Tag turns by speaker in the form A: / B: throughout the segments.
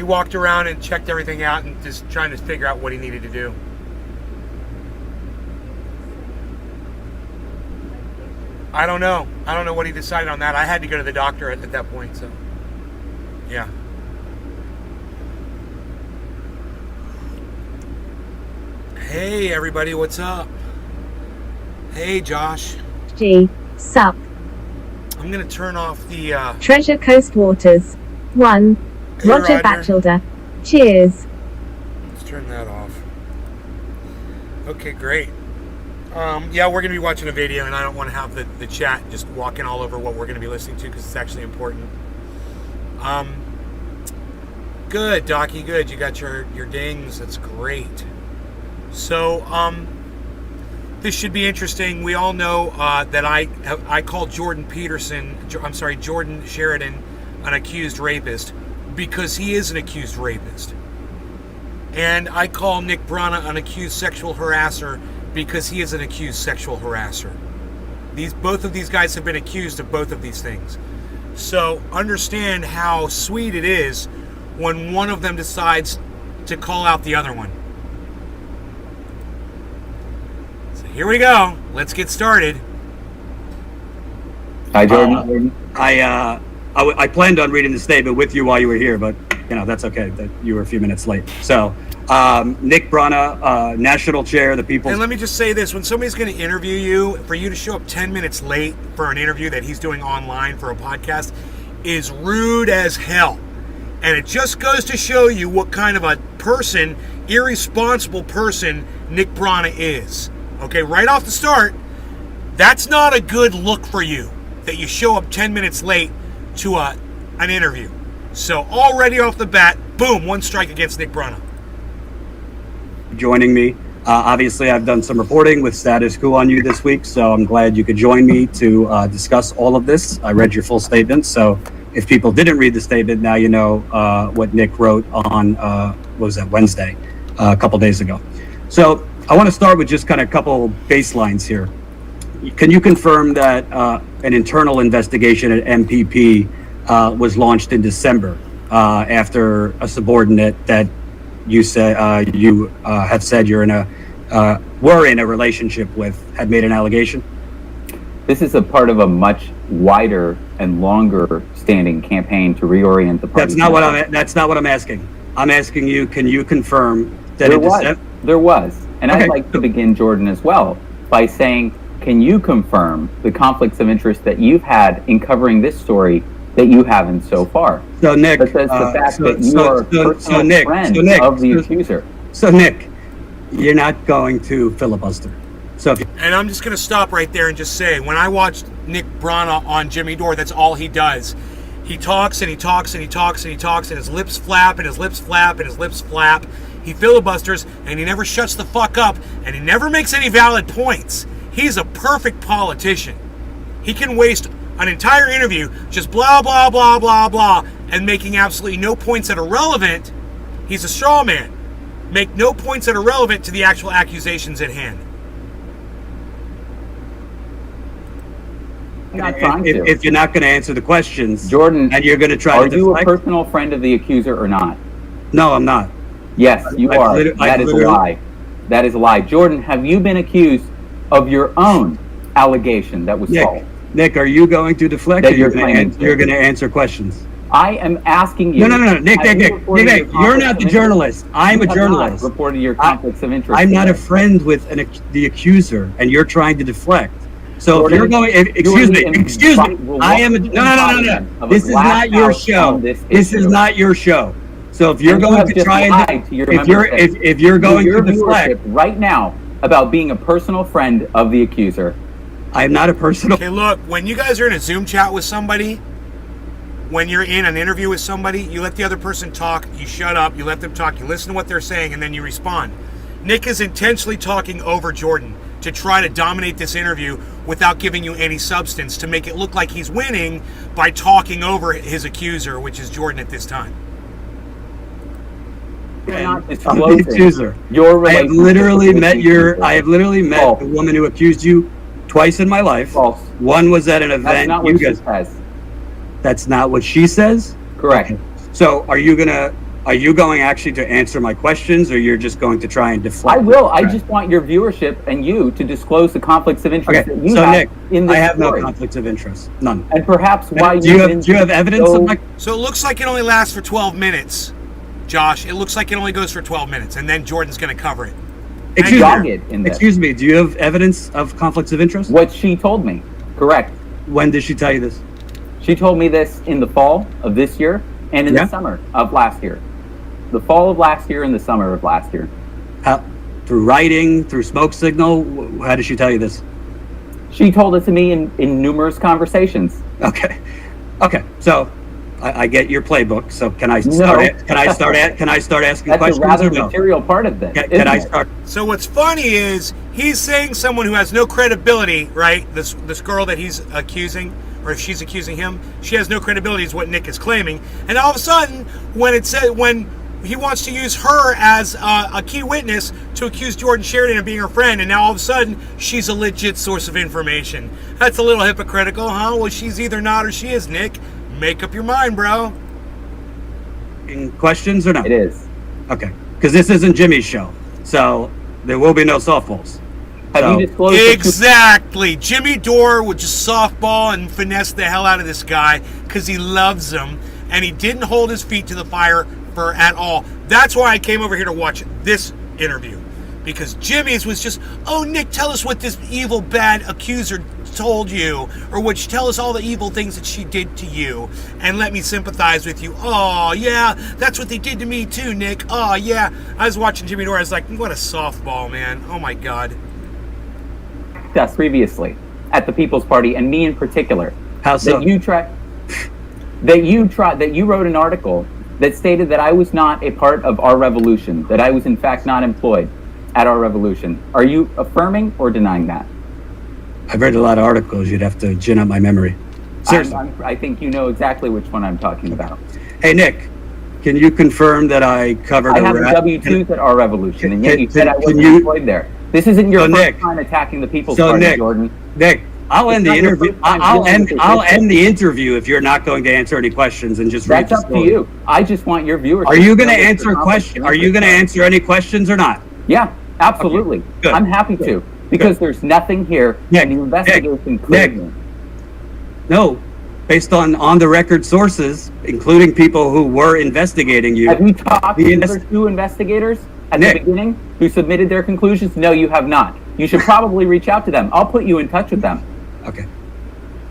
A: He walked around and checked everything out and just trying to figure out what he needed to do. I don't know. I don't know what he decided on that. I had to go to the doctor at that point, so yeah. Hey everybody, what's up? Hey Josh.
B: G. Sup.
A: I'm gonna turn off the
B: Treasure Coast Waters. 1.
A: Hey,
B: Roger Batchelder. Cheers.
A: Let's turn that off. Okay, great. Yeah, we're going to be watching a video, and I don't want to have the chat just walking all over what we're going to be listening to because it's actually important. Good, Docky, good. You got your dings. That's great. So, this should be interesting. We all know that I called Jordan Sheridan an accused rapist because he is an accused rapist. And I call Nick Brana an accused sexual harasser because he is an accused sexual harasser. Both of these guys have been accused of both of these things. So understand how sweet it is when one of them decides to call out the other one. So here we go. Let's get started.
C: Hi, Jordan. I planned on reading the statement with you while you were here, but that's okay. That you were a few minutes late. So. Nick Brana, National Chair of the People's...
A: And let me just say this. When somebody's going to interview you, for you to show up 10 minutes late for an interview that he's doing online for a podcast is rude as hell. And it just goes to show you what kind of a person, irresponsible person, Nick Brana is. Okay, right off the start, that's not a good look for you, that you show up 10 minutes late to an interview. So already off the bat, boom, one strike against Nick Brana.
C: Joining me. Obviously, I've done some reporting with Status Quo on you this week, so I'm glad you could join me to discuss all of this. I read your full statement, so if people didn't read the statement, now you know what Nick wrote on, Wednesday, a couple days ago. So I want to start with just kind of a couple baselines here. Can you confirm that an internal investigation at MPP was launched in December after a subordinate that you said you have said you're were in a relationship with had made an allegation?
D: This is a part of a much wider and longer standing campaign to reorient the party.
C: That's not what I'm asking. I'm asking you, can you confirm that
D: there was? And
C: okay.
D: I'd like to begin, Jordan, as well, by saying, can you confirm the conflicts of interest that you've had in covering this story that you haven't so far?
C: So Nick,
D: because the fact that you are a personal friend of the accuser.
C: So Nick, you're not going to filibuster.
A: And I'm just going to stop right there and just say, when I watched Nick Brana on Jimmy Dore, that's all he does. He talks and he talks and he talks and he talks and his lips flap and his lips flap and his lips flap. He filibusters and he never shuts the fuck up and he never makes any valid points. He's a perfect politician. He can waste an entire interview just blah, blah, blah, blah, blah, and making absolutely no points that are relevant. He's a straw man. Make no points that are relevant to the actual accusations at hand.
C: If you're not going to answer the questions,
D: Jordan,
C: and you're going to try to deflect.
D: Are you a personal friend of the accuser or not?
C: No, I'm not.
D: Yes, you are. That is a lie. That is a lie. Jordan, have you been accused of your own allegation that was false?
C: Nick, are you going to deflect or you're going to answer questions?
D: I am asking you.
C: No. Nick, you're not the journalist. I'm a journalist.
D: Reported your conflicts of interest.
C: I'm not a friend with the accuser, and you're trying to deflect. So if you're going, excuse me. I am no. This is not your show. This is not your show. So if you're going to try and if you're going to deflect
D: right now about being a personal friend of the accuser.
C: I am not a personal.
A: Okay, look, when you guys are in a Zoom chat with somebody, when you're in an interview with somebody, you let the other person talk, you shut up, you let them talk, you listen to what they're saying, and then you respond. Nick is intentionally talking over Jordan to try to dominate this interview without giving you any substance, to make it look like he's winning by talking over his accuser, which is Jordan at this time.
C: The accuser. I have literally met the woman who accused you twice in my life.
D: False.
C: One was at an event.
D: That's not what she says.
C: That's not what she says?
D: Correct.
C: Okay. So are you gonna Are you going actually to answer my questions, or you're just going to try and deflect?
D: I will. I just want your viewership and you to disclose the conflicts of interest that you
C: so
D: have
C: Nick,
D: in this
C: I have
D: story.
C: no conflicts of interest, none.
D: And perhaps why
C: do you have evidence of my?
A: So it looks like it only lasts for 12 minutes, Josh. It looks like it only goes for 12 minutes, and then Jordan's going to cover it.
C: Excuse me. Do you have evidence of conflicts of interest?
D: What she told me. Correct.
C: When did she tell you this?
D: She told me this in the fall of this year and in the summer of last year. The fall of last year and the summer of last year.
C: How, through writing, through smoke signal? How did she tell you this?
D: She told it to me in numerous conversations.
C: Okay. So I get your playbook. So can I start asking
D: That's
C: questions?
D: a rather
C: or no?
D: material part of this.
C: Can I start?
A: So what's funny is he's saying someone who has no credibility, right? This girl that he's accusing, or if she's accusing him, she has no credibility is what Nick is claiming. And all of a sudden, when he wants to use her as a key witness to accuse Jordan Sheridan of being her friend, and now all of a sudden she's a legit source of information. That's a little hypocritical, huh? Well, she's either not or she is, Nick. Make up your mind, bro.
C: Questions or no?
D: It is.
C: Okay. Because this isn't Jimmy's show, so there will be no softballs.
D: Have you disclosed
A: Exactly. Jimmy Dore would just softball and finesse the hell out of this guy because he loves him, and he didn't hold his feet to the fire for at all. That's why I came over here to watch this interview, because Jimmy's was just, oh, Nick, tell us what this evil, bad accuser told you, or tell us all the evil things that she did to you, and let me sympathize with you. Oh, yeah, that's what they did to me too, Nick. Oh, yeah. I was watching Jimmy Dore. I was like, what a softball, man. Oh, my God.
D: us previously at the People's Party, and me in particular?
C: How so?
D: That you wrote an article that stated that I was not a part of our revolution, that I was in fact not employed at our revolution. Are you affirming or denying that?
C: I've read a lot of articles. You'd have to gin up my memory. Seriously.
D: I think you know exactly which one I'm talking about.
C: Hey, Nick, can you confirm that I covered
D: I have a W-2s at our revolution, and yet you said I wasn't
C: you,
D: employed there. This isn't your
C: so
D: first
C: Nick,
D: time attacking the People's Party,
C: Nick,
D: Jordan.
C: Nick, I'll end the interview. I'll end the interview if you're not going to answer any questions and just read the
D: That's up to you. I just want your viewers.
C: Are you going to answer questions? Are you going to answer any questions or not?
D: Yeah, absolutely.
C: Okay, good.
D: I'm happy to, because there's nothing here
C: Nick,
D: in the investigation.
C: Nick, no, based on the record sources, including people who were investigating you.
D: Have you talked to the other two investigators at the beginning who submitted their conclusions? No, you have not. You should probably reach out to them. I'll put you in touch with them.
C: Okay.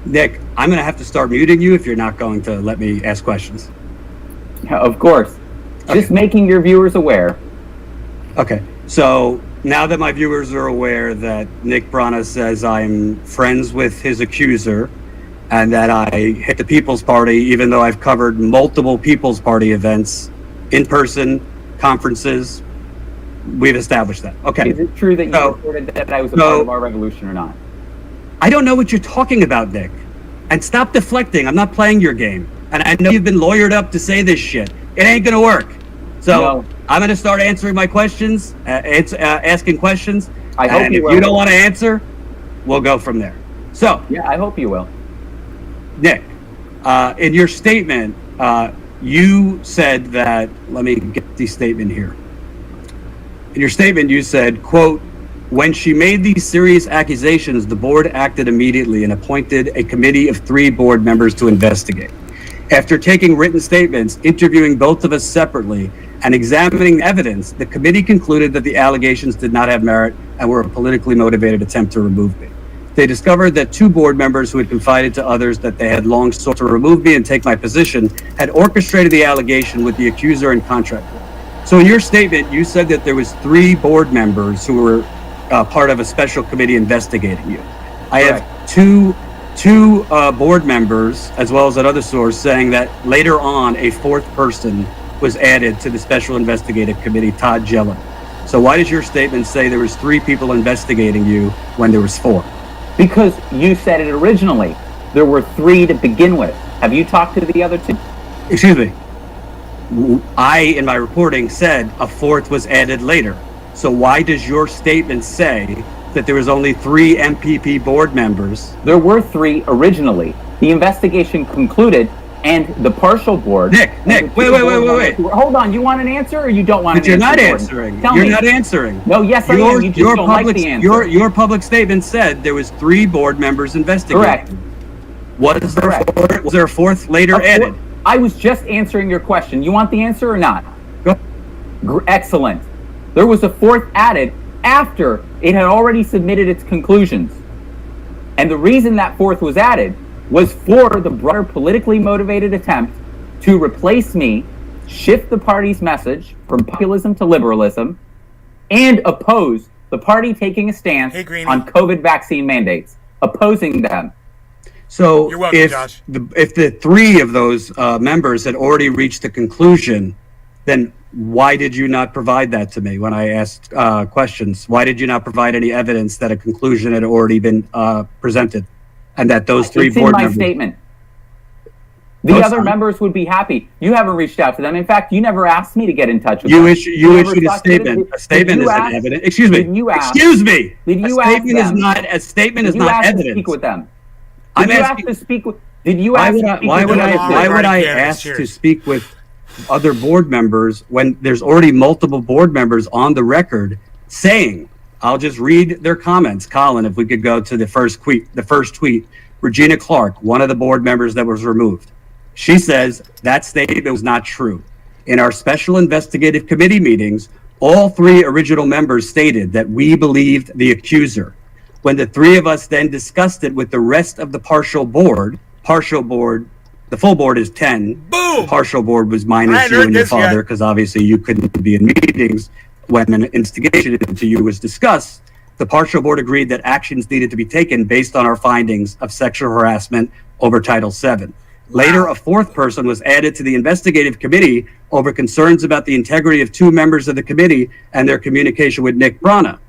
C: Nick, I'm going to have to start muting you if you're not going to let me ask questions.
D: Yeah, of course.
C: Okay.
D: Just making your viewers aware.
C: Okay. So now that my viewers are aware that Nick Brawnless says I'm friends with his accuser and that I hit the People's Party, even though I've covered multiple People's Party events, in person, conferences, we've established that. Okay.
D: Is it true that you reported that I was a part of our revolution or not?
C: I don't know what you're talking about, Nick. And stop deflecting. I'm not playing your game. And I know you've been lawyered up to say this shit. It ain't going to work. So I'm going to start answering my questions, asking questions.
D: I hope
C: and
D: you will.
C: If you don't want to answer, we'll go from there. So,
D: yeah, I hope you will.
C: Nick, in your statement, you said that, let me get the statement here. In your statement, you said, quote, when she made these serious accusations, the board acted immediately and appointed a committee of 3 board members to investigate. After taking written statements, interviewing both of us separately, and examining evidence, the committee concluded that the allegations did not have merit and were a politically motivated attempt to remove me. They discovered that 2 board members who had confided to others that they had long sought to remove me and take my position had orchestrated the allegation with the accuser and contractor. So in your statement, you said that there was 3 board members who were part of a special committee investigating you. I have two board members, as well as another source, saying that later on a 4th person was added to the special investigative committee, Todd Gellin. So why does your statement say there was 3 people investigating you when there was 4?
D: Because you said it originally. There were 3 to begin with. Have you talked to the other 2?
C: Excuse me. I, in my reporting, said a 4th was added later. So why does your statement say that there was only 3 MPP board members?
D: There were 3 originally. The investigation concluded and the partial board.
C: Nick, wait.
D: Hold on. You want an answer or you don't want
C: But
D: an
C: you're
D: answer?
C: not answering.
D: Tell
C: You're
D: me.
C: not answering.
D: No, yes, I am. You just don't like the answer.
C: Your public statement said there was 3 board members investigating.
D: Correct.
C: Was there a fourth later added?
D: I was just answering your question. You want the answer or not?
C: Go.
D: Excellent. There was a fourth added after it had already submitted its conclusions. And the reason that fourth was added was for the broader politically motivated attempt to replace me, shift the party's message from populism to liberalism, and oppose the party taking a stance on COVID vaccine mandates, opposing them.
C: So
A: You're welcome, Josh.
C: if the 3 of those members had already reached a conclusion, then why did you not provide that to me when I asked questions? Why did you not provide any evidence that a conclusion had already been presented, and that those 3 board members?
D: It's in my statement. The other members would be happy. You haven't reached out to them. In fact, you never asked me to get in touch with them.
C: You issued a statement. A statement is an evidence. Excuse me. Excuse me.
D: Did you
C: a
D: ask
C: statement
D: them?
C: is not a statement. Is
D: Did you
C: not
D: ask
C: evidence.
D: to speak with them?
C: I'm
D: Did you ask
C: asking.
D: to speak with? Did you ask?
C: Why would I ask to speak with other board members when there's already multiple board members on the record saying? I'll just read their comments. Colin, if we could go to the first tweet. Regina Clark, one of the board members that was removed. She says that statement was not true. In our special investigative committee meetings, all 3 original members stated that we believed the accuser. When the 3 of us then discussed it with the rest of the partial board, the full board is 10.
A: Boom!
C: The partial board was minus you and your father, because obviously you couldn't be in meetings when an instigation into you was discussed. The partial board agreed that actions needed to be taken based on our findings of sexual harassment over Title VII. Later, a 4th person was added to the investigative committee over concerns about the integrity of 2 members of the committee and their communication with Nick Brana.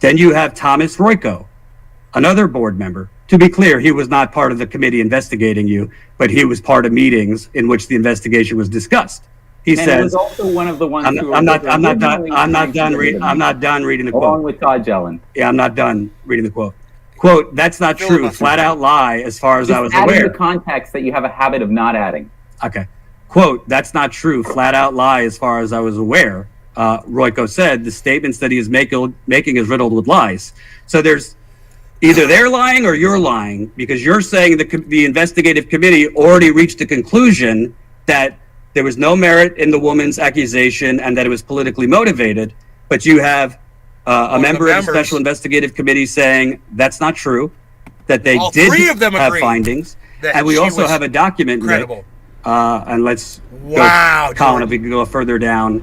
C: Then you have Thomas Royko, another board member. To be clear, he was not part of the committee investigating you, but he was part of meetings in which the investigation was discussed. He says,
D: he was also one of the ones
C: I'm not done reading the quote.
D: Along with Todd Jelen.
C: Yeah, I'm not done reading the quote. Quote, that's not true. Flat out lie as far as I was aware.
D: Adding the context that you have a habit of not adding.
C: Okay. Quote, that's not true. Flat out lie as far as I was aware. Royko said the statements that he is making is riddled with lies. So there's either they're lying or you're lying, because you're saying the investigative committee already reached a conclusion that there was no merit in the woman's accusation and that it was politically motivated, but you have a member of the special investigative committee saying that's not true, that they did have findings, and we also have a document, Nick, and let's go, Colin, if we can go further down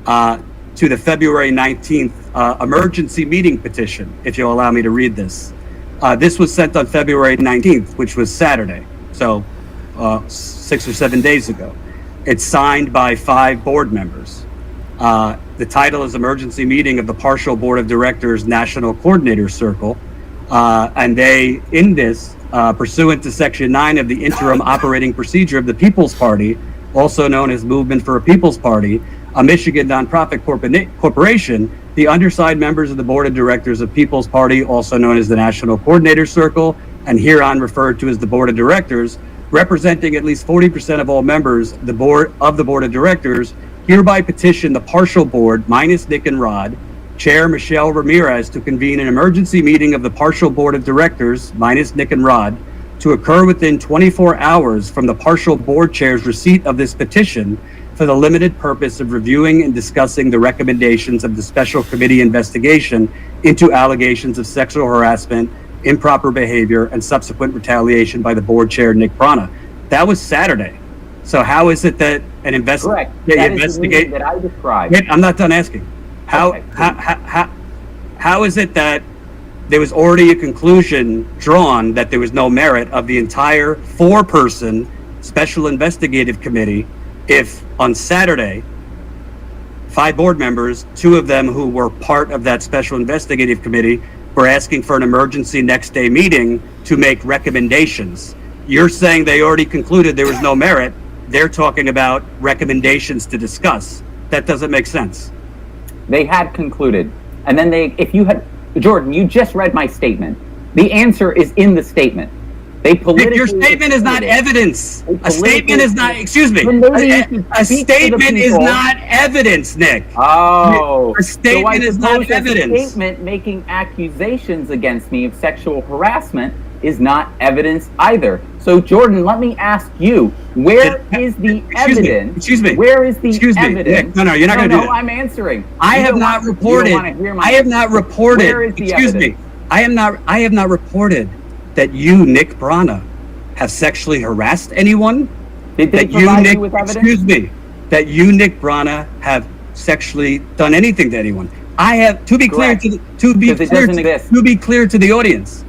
C: to the February 19th emergency meeting petition, if you'll allow me to read this. This was sent on February 19th, which was Saturday, so 6 or 7 days ago. It's signed by 5 board members. The title is Emergency Meeting of the Partial Board of Directors National Coordinator Circle. And they, in this, pursuant to Section 9 of the Interim Operating Procedure of the People's Party, also known as Movement for a People's Party, a Michigan nonprofit corporation, the undersigned members of the Board of Directors of People's Party, also known as the National Coordinator Circle, and hereon referred to as the Board of Directors, representing at least 40% of all members of the Board of Directors, hereby petition the partial board, minus Nick and Rod, Chair Michelle Ramirez, to convene an emergency meeting of the partial board of directors, minus Nick and Rod, to occur within 24 hours from the partial board chair's receipt of this petition for the limited purpose of reviewing and discussing the recommendations of the special committee investigation into allegations of sexual harassment, improper behavior, and subsequent retaliation by the board chair, Nick Brana. That was Saturday. So how is it that an
D: Correct. That is the meeting that I described.
C: Wait, I'm not done asking. How is it that there was already a conclusion drawn that there was no merit of the entire 4-person special investigative committee if on Saturday 5 board members, 2 of them who were part of that special investigative committee, were asking for an emergency next day meeting to make recommendations? You're saying they already concluded there was no merit. They're talking about recommendations to discuss. That doesn't make sense.
D: They had concluded. And then Jordan, you just read my statement. The answer is in the statement. They
C: Nick,
D: politically.
C: your statement is not evidence. A statement is not. Excuse me.
D: Then maybe you should
C: A
D: speak to the
C: statement is
D: people.
C: not evidence, Nick.
D: Oh,
C: A statement is not
D: suppose that
C: evidence.
D: A statement making accusations against me of sexual harassment is not evidence either. So, Jordan, let me ask you: where is the evidence?
C: Excuse me.
D: Where is the
C: Excuse me.
D: evidence?
C: Nick, no, you're not going to do that.
D: No, I'm answering.
C: I have not reported. I have not reported.
D: Where is the
C: Excuse
D: evidence?
C: me. I have not reported that you, Nick Brana, have sexually harassed anyone.
D: Did they
C: That you,
D: provide
C: Nick,
D: you with evidence?
C: excuse me, that you, Nick Brana, have sexually done anything to anyone. I have, to be clear
D: Correct.
C: to
D: Because it doesn't exist.
C: be clear to the audience,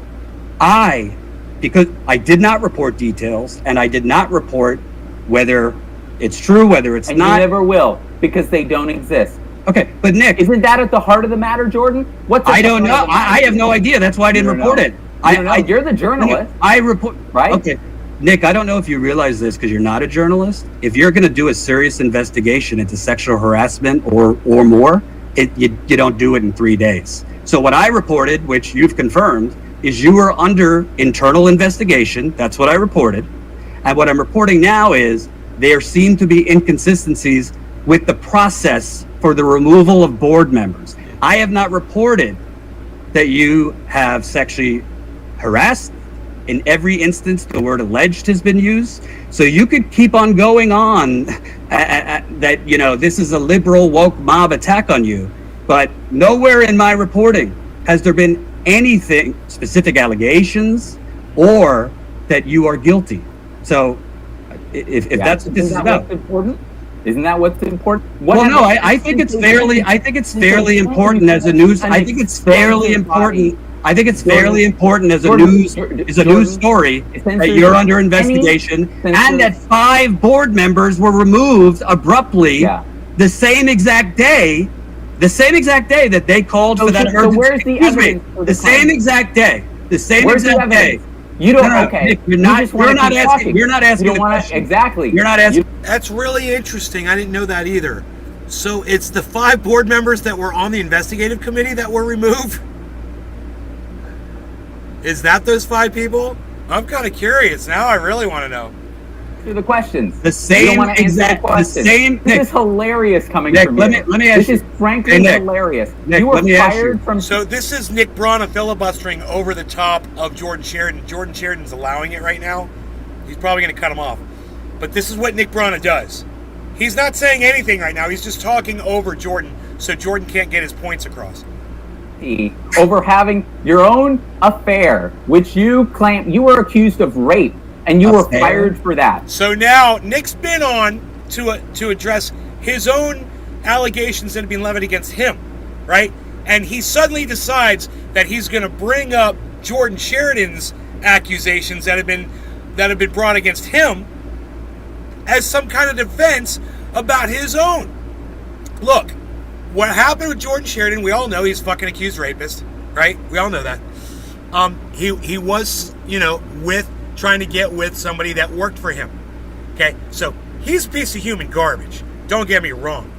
C: because I did not report details and I did not report whether it's true, whether it's
D: And
C: not.
D: you never will, because they don't exist.
C: Okay, but Nick,
D: Isn't that at the heart of the matter, Jordan? What's at
C: I
D: the
C: don't
D: heart
C: know.
D: of the matter?
C: I have no idea. That's why I didn't
D: You don't
C: report
D: know.
C: it.
D: You don't know. You're the journalist.
C: I report.
D: Right?
C: Okay. Nick, I don't know if you realize this because you're not a journalist. If you're going to do a serious investigation into sexual harassment or more, you don't do it in 3 days. So what I reported, which you've confirmed, is you were under internal investigation. That's what I reported. And what I'm reporting now is there seem to be inconsistencies with the process for the removal of board members. I have not reported that you have sexually harassed. In every instance, the word alleged has been used. So you could keep on going on that, this is a liberal woke mob attack on you. But nowhere in my reporting has there been anything, specific allegations, or that you are guilty. So if that's what this is about.
D: What's important? Isn't that what's important?
C: Well, no, I think it's fairly important as a news. I think it's fairly important. I think it's fairly important as a news story that you're under investigation and that 5 board members were removed abruptly the same exact day that they called for that emergency.
D: So where's the evidence for
C: the same exact day. The same exact day.
D: You don't.
C: No,
D: okay.
C: Nick, you're not asking. You're not asking the question.
D: Exactly.
C: You're not asking.
A: That's really interesting. I didn't know that either. So it's the 5 board members that were on the investigative committee that were removed? Is that those 5 people? I'm kind of curious. Now I really want to know.
D: Answer the questions.
C: The same exact. The same.
D: This is hilarious coming
C: Nick,
D: from
C: let
D: you.
C: me ask
D: This is frankly hilarious.
C: Nick,
D: you were
C: let me ask
D: fired
C: you.
D: from.
A: So this is Nick Brana filibustering over the top of Jordan Sheridan. Jordan Sheridan's allowing it right now. He's probably going to cut him off. But this is what Nick Brana does. He's not saying anything right now. He's just talking over Jordan so Jordan can't get his points across.
D: Over having your own affair, which you claim you were accused of rape, and you were fired for that.
A: So now Nick's been on to address his own allegations that have been levied against him, right? And he suddenly decides that he's going to bring up Jordan Sheridan's accusations that have been brought against him as some kind of defense about his own. Look, what happened with Jordan Sheridan, we all know he's a fucking accused rapist, right? We all know that. He was, trying to get with somebody that worked for him. Okay, so he's a piece of human garbage. Don't get me wrong.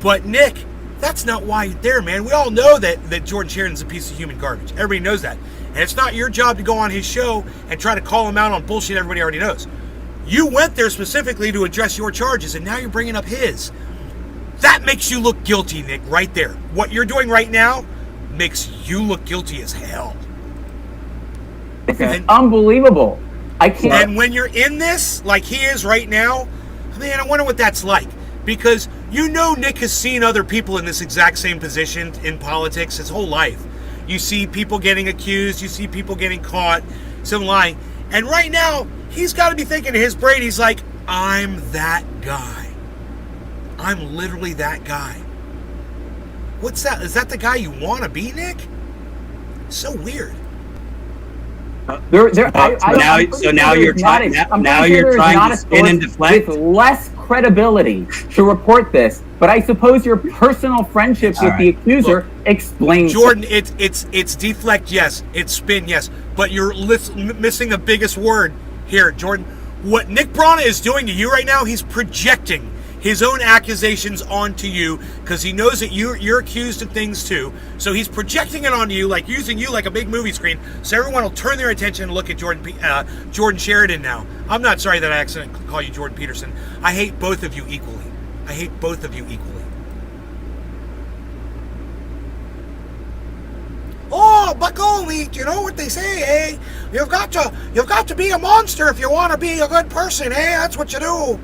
A: But Nick, that's not why you're there, man. We all know that Jordan Sheridan's a piece of human garbage. Everybody knows that. And it's not your job to go on his show and try to call him out on bullshit everybody already knows. You went there specifically to address your charges, and now you're bringing up his. That makes you look guilty, Nick, right there. What you're doing right now makes you look guilty as hell.
D: This is unbelievable. I can't.
A: And when you're in this, like he is right now, man, I wonder what that's like. Because Nick has seen other people in this exact same position in politics his whole life. You see people getting accused, you see people getting caught, some lying. And right now, he's got to be thinking in his brain, he's like, I'm that guy. I'm literally that guy. What's that? Is that the guy you want to be, Nick? So weird.
C: Now you're trying to spin and deflect
D: with less credibility to report this. But I suppose your personal friendship with the accuser explains.
A: Jordan, it's deflect, yes. It's spin, yes. But you're missing the biggest word here, Jordan. What Nick Brana is doing to you right now, he's projecting. his own accusations onto you because he knows that you're accused of things too. So he's projecting it onto you, like using you like a big movie screen, so everyone will turn their attention and look at Jordan Sheridan now. I'm not sorry that I accidentally call you Jordan Peterson. I hate both of you equally. I hate both of you equally. Oh, bucko meat, you know what they say, eh? You've got to be a monster if you want to be a good person, eh? That's what you do.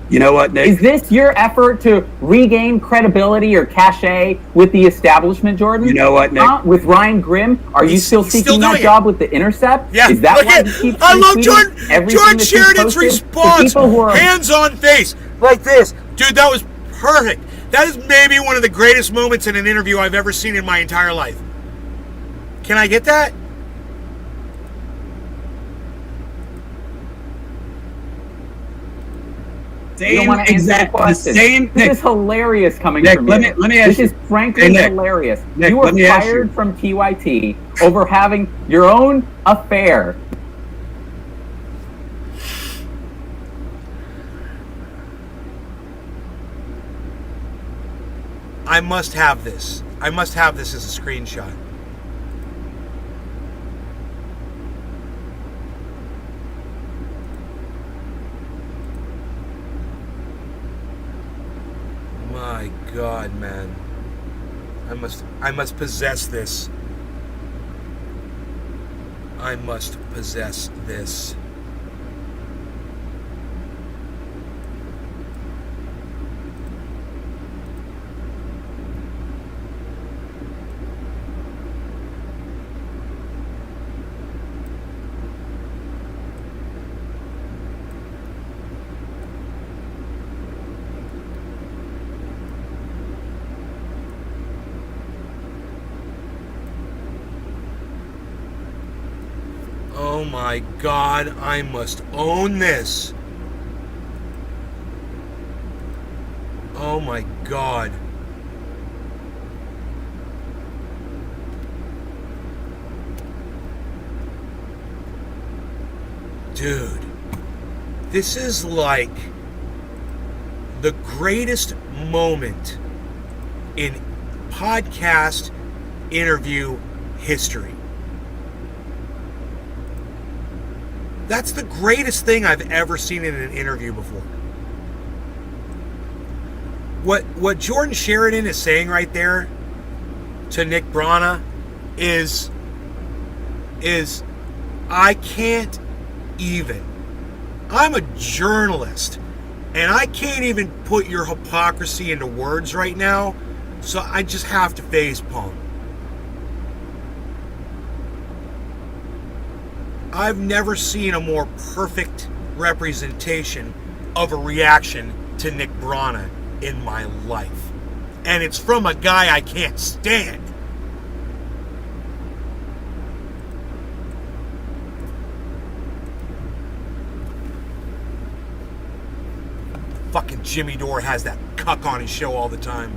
C: You know what, Nick?
D: Is this your effort to regain credibility or cachet with the establishment, Jordan?
C: You know what, Nick?
D: With Ryan Grimm? Are you still seeking that job with The Intercept?
A: Yeah.
D: Is that why he keeps
A: I love
D: retweeting
A: Jordan Sheridan's response. Hands on face, like this. Dude, that was perfect. That is maybe one of the greatest moments in an interview I've ever seen in my entire life. Can I get that?
D: You don't want to answer the question. This is hilarious coming
C: Nick,
D: from you.
C: let me ask
D: this is frankly hilarious.
C: Nick,
D: you were fired from TYT over having your own affair.
A: I must have this. I must have this as a screenshot. My God, man. I must possess this. I must possess this. Oh my God, I must own this. Oh my God. Dude, this is like the greatest moment in podcast interview history. That's the greatest thing I've ever seen in an interview before. What Jordan Sheridan is saying right there to Nick Brana is I can't even. I'm a journalist and I can't even put your hypocrisy into words right now, so I just have to facepalm. I've never seen a more perfect representation of a reaction to Nick Brana in my life. And it's from a guy I can't stand. Fucking Jimmy Dore has that cuck on his show all the time.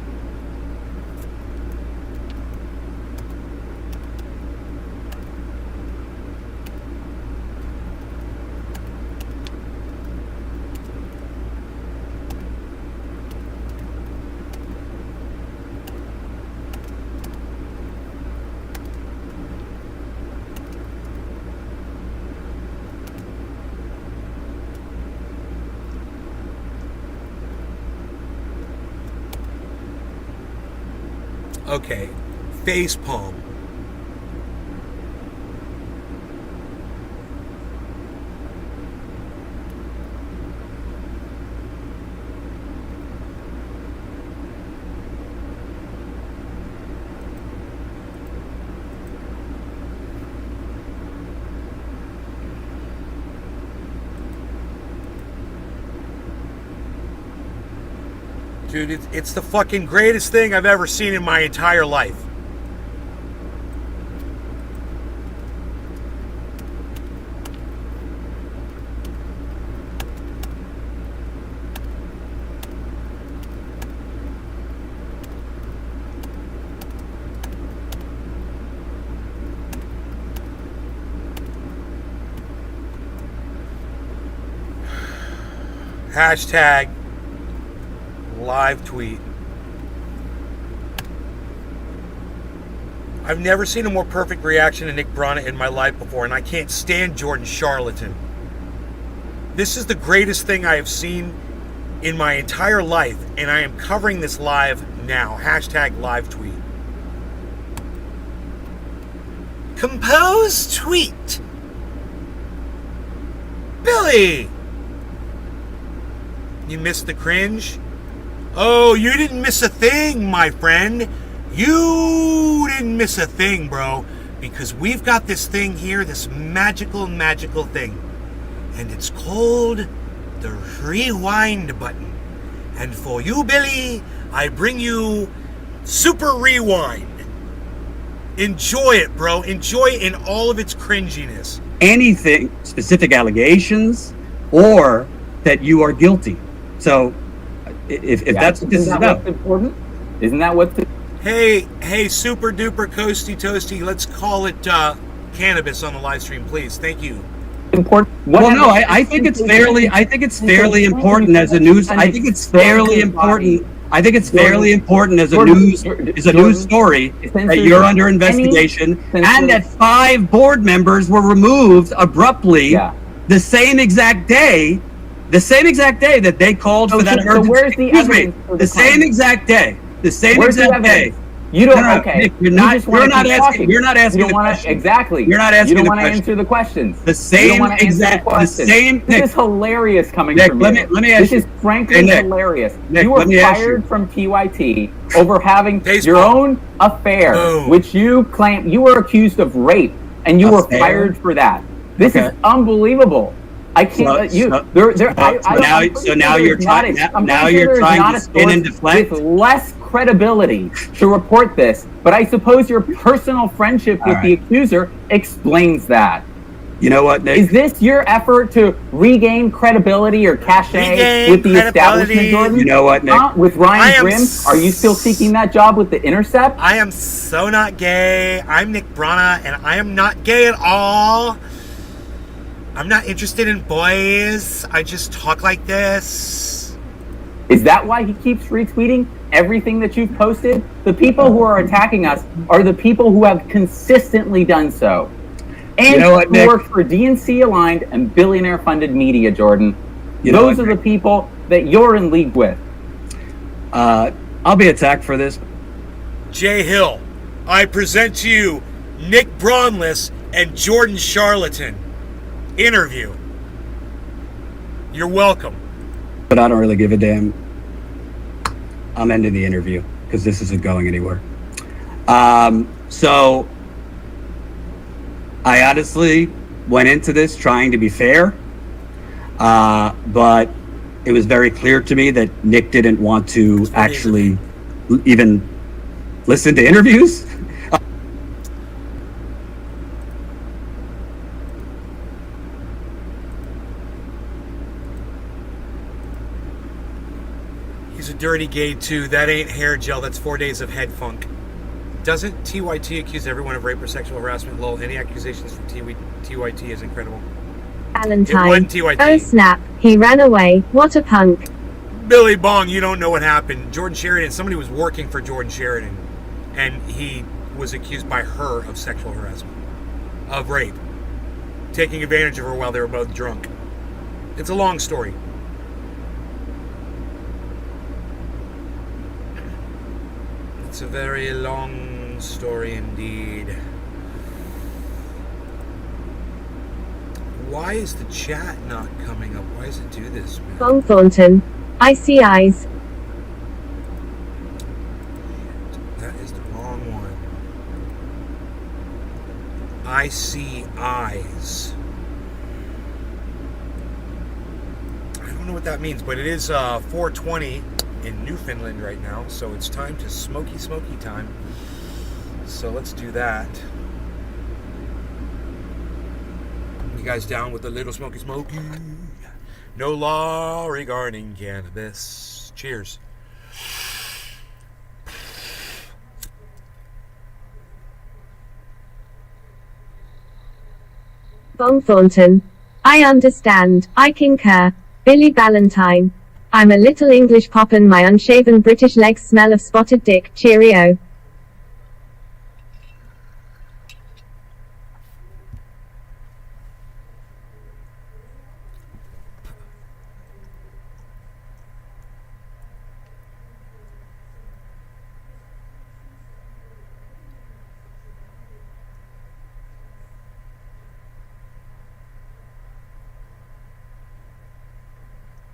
A: Okay, facepalm. Dude, it's the fucking greatest thing I've ever seen in my entire life. Hashtag live tweet. I've never seen a more perfect reaction to Nick Brana in my life before, and I can't stand Jordan Charlaton. This is the greatest thing I have seen in my entire life, and I am covering this live now. Hashtag live tweet. Compose tweet. Billy! You missed the cringe? Oh, you didn't miss a thing, my friend. You didn't miss a thing, bro. Because we've got this thing here, this magical thing. And it's called the rewind button. And for you, Billy, I bring you Super Rewind. Enjoy it, bro. Enjoy it in all of its cringiness.
C: Anything, specific allegations, or that you are guilty. So, if that's what this is about.
D: What's important? Isn't that what's
A: Hey, super duper coasty toasty, let's call it cannabis on the live stream, please. Thank you.
D: important?
C: Well, no, I think it's fairly important as a news. I think it's fairly important. I think it's fairly important as a news story that you're under investigation, and that 5 board members were removed abruptly the same exact day that they called for that emergency.
D: So where's the evidence?
C: The same exact day. The same exact day.
D: You don't. Okay.
C: Nick, you're not asking. You're not asking.
D: You don't want to. Exactly.
C: You're not asking.
D: You don't want to answer the questions.
C: The same exact. The same.
D: This is hilarious coming
C: Nick,
D: from
C: let
D: you.
C: me ask
D: This is frankly hilarious.
C: Nick,
D: you were fired from TYT over having your own affair, which you claim you were accused of rape, and you were fired for that. This is unbelievable. I can't. Now you're trying
C: to spin and deflect
D: with less credibility to report this, but I suppose your personal friendship with the accuser explains that.
C: You know what, Nick?
D: Is this your effort to regain credibility or cachet with the establishment, Jordan?
C: You know what, Nick?
D: With Ryan Grimm, are you still seeking that job with The Intercept?
A: I am so not gay. I'm Nick Brana, and I am not gay at all. I'm not interested in boys. I just talk like this.
D: Is that why he keeps retweeting everything that you've posted? The people who are attacking us are the people who have consistently done so. And
C: you know what,
D: who work for DNC-aligned and billionaire-funded media, Jordan. Those are the people that you're in league with.
C: I'll be attacked for this.
A: Jay Hill, I present to you Nick Brawnless and Jordan Charlaton. Interview. You're welcome.
C: But I don't really give a damn. I'm ending the interview because this isn't going anywhere. So I honestly went into this trying to be fair, but it was very clear to me that Nick didn't want to actually even listen to interviews.
A: He's a dirty gay too. That ain't hair gel. That's 4 days of head funk. Doesn't TYT accuse everyone of rape or sexual harassment? Lol. Any accusations from TYT is incredible.
B: Valentine.
A: It wasn't TYT.
B: Oh snap! He ran away. What a punk.
A: Billy Bong, you don't know what happened. Jordan Sheridan. Somebody was working for Jordan Sheridan, and he was accused by her of sexual harassment, of rape, taking advantage of her while they were both drunk. It's a long story. It's a very long story indeed. Why is the chat not coming up? Why does it do this, man?
B: Bong Thornton. I see eyes.
A: That is the wrong one. I see eyes. I don't know what that means, but it is 4:20 in Newfoundland right now, so it's time to smoky time. So let's do that. You guys down with the little smoky? No law regarding cannabis. Cheers.
B: Bong Thornton. I understand. I concur. Billy Valentine. I'm a little English poppin', my unshaven British legs smell of spotted dick. Cheerio.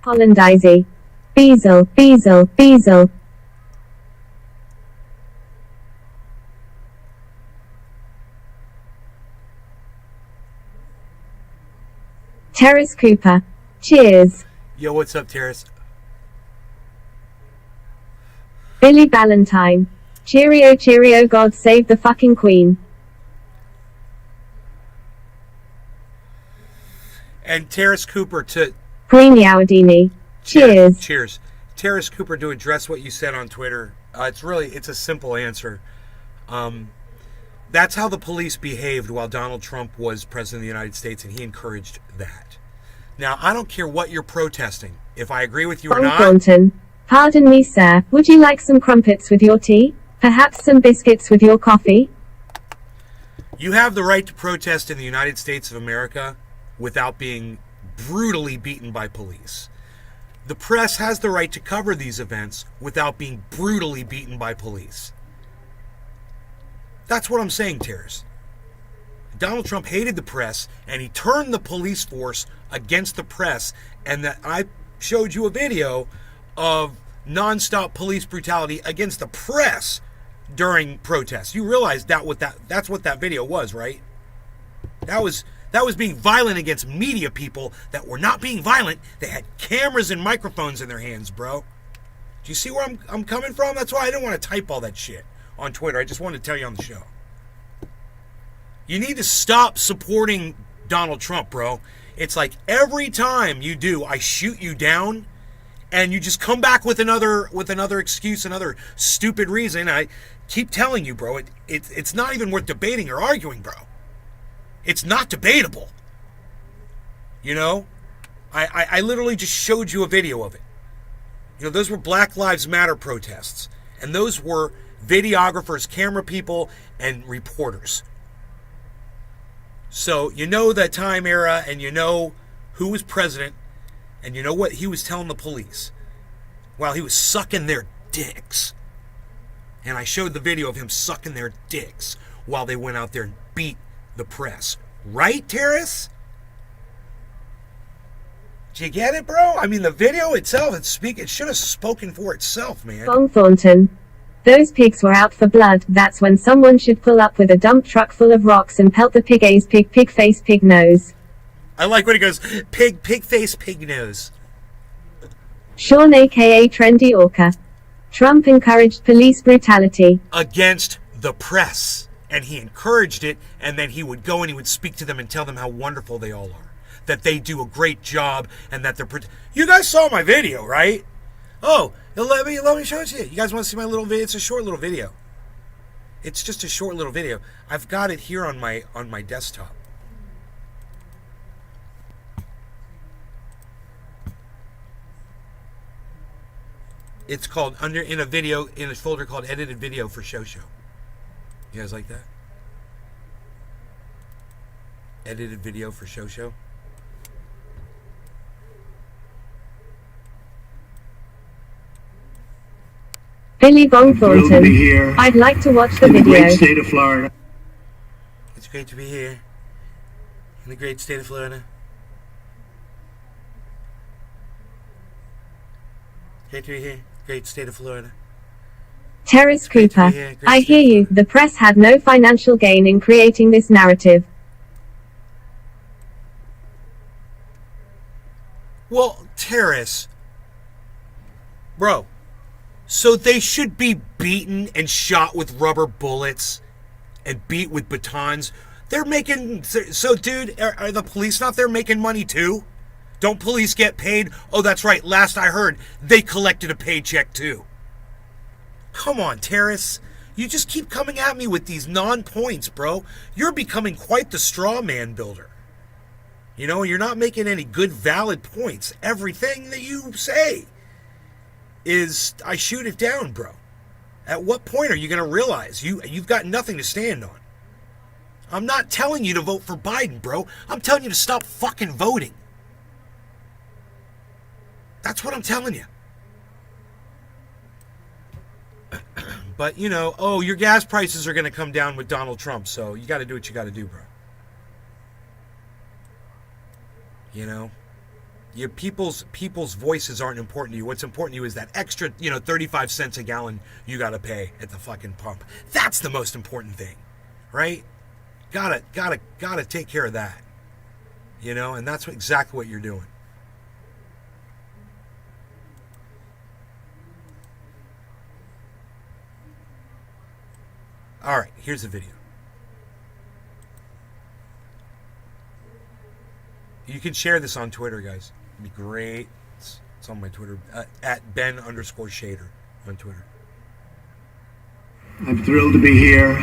B: Hollandaise. Bezel, Bezel, Bezel. Terrace Cooper. Cheers.
A: Yo, what's up, Terrace?
B: Billy Ballantyne. Cheerio, cheerio, God save the fucking Queen.
A: And Terrace Cooper to...
B: Queen Yawadini. Cheers.
A: Cheers. Terrace Cooper, to address what you said on Twitter, it's a simple answer. That's how the police behaved while Donald Trump was president of the United States, and he encouraged that. Now, I don't care what you're protesting. If I agree with you or not...
B: Thornton. Pardon me, sir. Would you like some crumpets with your tea? Perhaps some biscuits with your coffee?
A: You have the right to protest in the United States of America without being brutally beaten by police. The press has the right to cover these events without being brutally beaten by police. That's what I'm saying, Terrace. Donald Trump hated the press, and he turned the police force against the press, and that I showed you a video of nonstop police brutality against the press during protests. You realize that's what that video was, right? That was being violent against media people that were not being violent. They had cameras and microphones in their hands, bro. Do you see where I'm coming from? That's why I didn't want to type all that shit on Twitter. I just wanted to tell you on the show. You need to stop supporting Donald Trump, bro. It's like every time you do, I shoot you down, and you just come back with another excuse, another stupid reason. I keep telling you, bro, it's not even worth debating or arguing, bro. It's not debatable. You know? I literally just showed you a video of it. You know, those were Black Lives Matter protests. And those were videographers, camera people, and reporters. So, you know that time era, and you know who was president, and you know what he was telling the police while he was sucking their dicks. And I showed the video of him sucking their dicks while they went out there and beat the press. Right, Terrace? Did you get it, bro? I mean, the video itself, it should have spoken for itself, man.
B: Bong Thornton. Those pigs were out for blood. That's when someone should pull up with a dump truck full of rocks and pelt the pig face, pig nose.
A: I like when he goes, pig face, pig nose.
B: Sean aka Trendy Orca. Trump encouraged police brutality
A: against the press. And he encouraged it, and then he would go and he would speak to them and tell them how wonderful they all are. That they do a great job, and that they're... You guys saw my video, right? Oh, let me show it to you. You guys want to see my little video? It's a short little video. It's just a short little video. I've got it here on my desktop. It's called in a folder called edited video for Show. You guys like that? Edited video for Show.
B: Billy Bong Thornton. I'd like to watch the video.
E: In the great state of Florida.
A: It's great to be here in the great state of Florida. Great to be here, great state of Florida.
B: Terrace Cooper. I hear you. The press had no financial gain in creating this narrative.
A: Well, Terrace, bro, so they should be beaten and shot with rubber bullets and beat with batons. They're making... So, dude, are the police not there making money too? Don't police get paid? Oh, that's right. Last I heard, they collected a paycheck too. Come on, Terrace. You just keep coming at me with these non-points, bro. You're becoming quite the straw man builder. You know, you're not making any good, valid points. Everything that you say. is I shoot it down, bro. At what point are you going to realize you've got nothing to stand on? I'm not telling you to vote for Biden, bro. I'm telling you to stop fucking voting. That's what I'm telling you. But, you know, oh, your gas prices are going to come down with Donald Trump, so you got to do what you got to do, bro. You know? Your people's voices aren't important to you. What's important to you is that extra, 35 cents a gallon you got to pay at the fucking pump. That's the most important thing, right? Gotta take care of that, and that's exactly what you're doing. All right, here's the video. You can share this on Twitter, guys. It'd be great. It's on my Twitter, at Ben_Shader on Twitter.
E: I'm thrilled to be here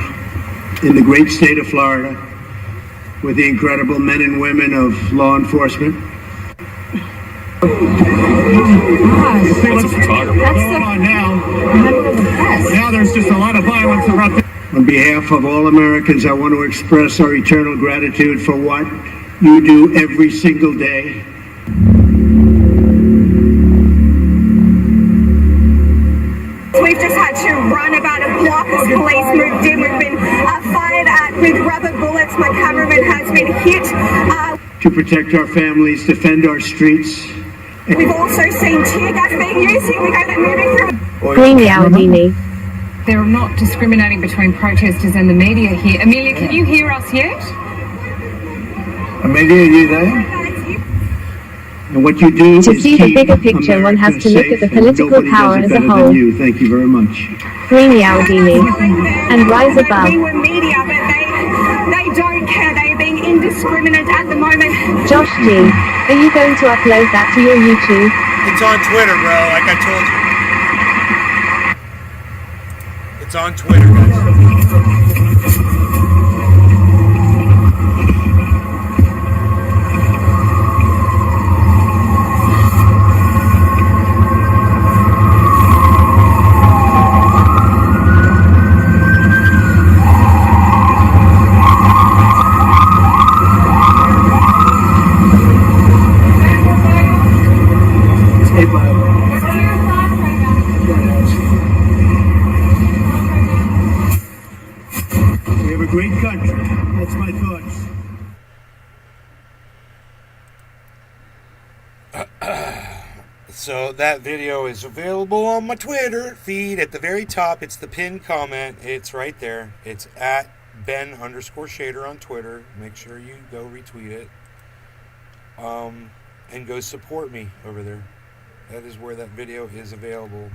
E: in the great state of Florida with the incredible men and women of law enforcement. Now there's just a lot of violence around. On behalf of all Americans, I want to express our eternal gratitude for what you do every single day.
F: We've just had to run about a block as police moved in. We've been fired at with rubber bullets. My cameraman has been hit.
E: To protect our families, defend our streets.
F: We've also seen tear gas being used. Here we go, they're moving through.
B: Green Yawadini.
G: They're not discriminating between protesters and the media here. Amelia, can you hear us yet?
E: Amelia, are you there? And what you do
B: To
E: is
B: see the
E: keep
B: bigger picture, one has to look at the political power as a whole.
E: Thank you very much.
B: Green Yawadini. And rise above.
F: We were media, but they don't care. They're being indiscriminate at the moment.
B: Josh G. Are you going to upload that to your YouTube?
A: It's on Twitter, bro, like I told you. It's on Twitter, guys.
E: Great country. That's my thoughts.
A: So that video is available on my Twitter feed at the very top. It's the pinned comment. It's right there. It's at Ben_Shader on Twitter. Make sure you go retweet it. And go support me over there. That is where that video is available.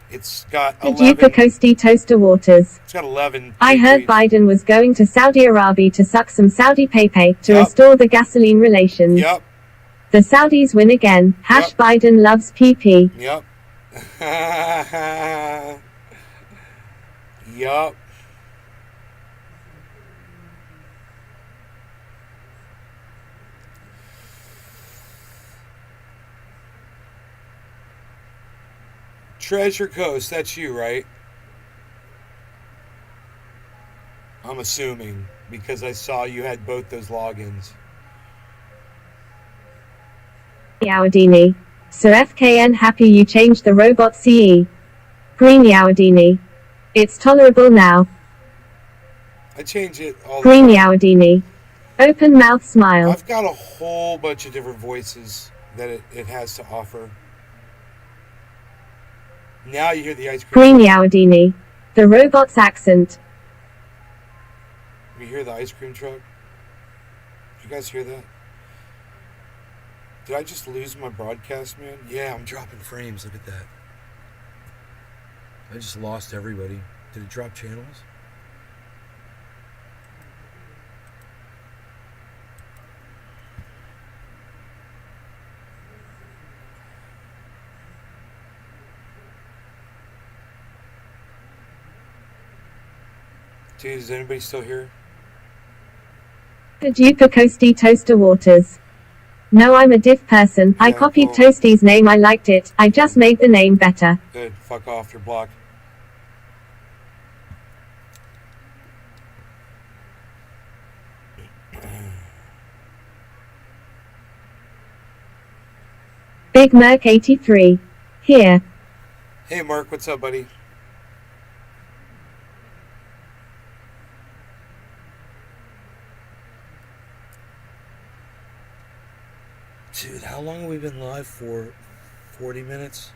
A: It's got 11.
B: Coasty Toaster Waters.
A: It's got 11.
B: I heard
A: retweets.
B: Biden was going to Saudi Arabia to suck some Saudi pay to
A: Yep.
B: restore the gasoline relations.
A: Yep.
B: The Saudis win again. Hash
A: Yep.
B: Biden loves PP.
A: Yep. Yup. Treasure Coast, that's you, right? I'm assuming, because I saw you had both those logins.
B: Yawadini. So FKN happy you changed the robot CE. Green Yawadini. It's tolerable now.
A: I change it all the
B: Green
A: time.
B: Yawadini. Open mouth smile.
A: I've got a whole bunch of different voices that it has to offer. Now you hear the ice cream.
B: Green Yawadini. The robot's accent.
A: You hear the ice cream truck? Did you guys hear that? Did I just lose my broadcast, man? Yeah, I'm dropping frames. Look at that. I just lost everybody. Did it drop channels? Dude, is anybody still here?
B: The Coasty Toaster Waters. No, I'm a diff person. I
A: Yeah,
B: copied
A: cool.
B: Toasty's name. I liked it. I just made the name better.
A: Good. Fuck off. You're blocked.
B: Big Merc 83. Here.
A: Hey, Mark. What's up, buddy? Dude, how long have we been live for? 40 minutes?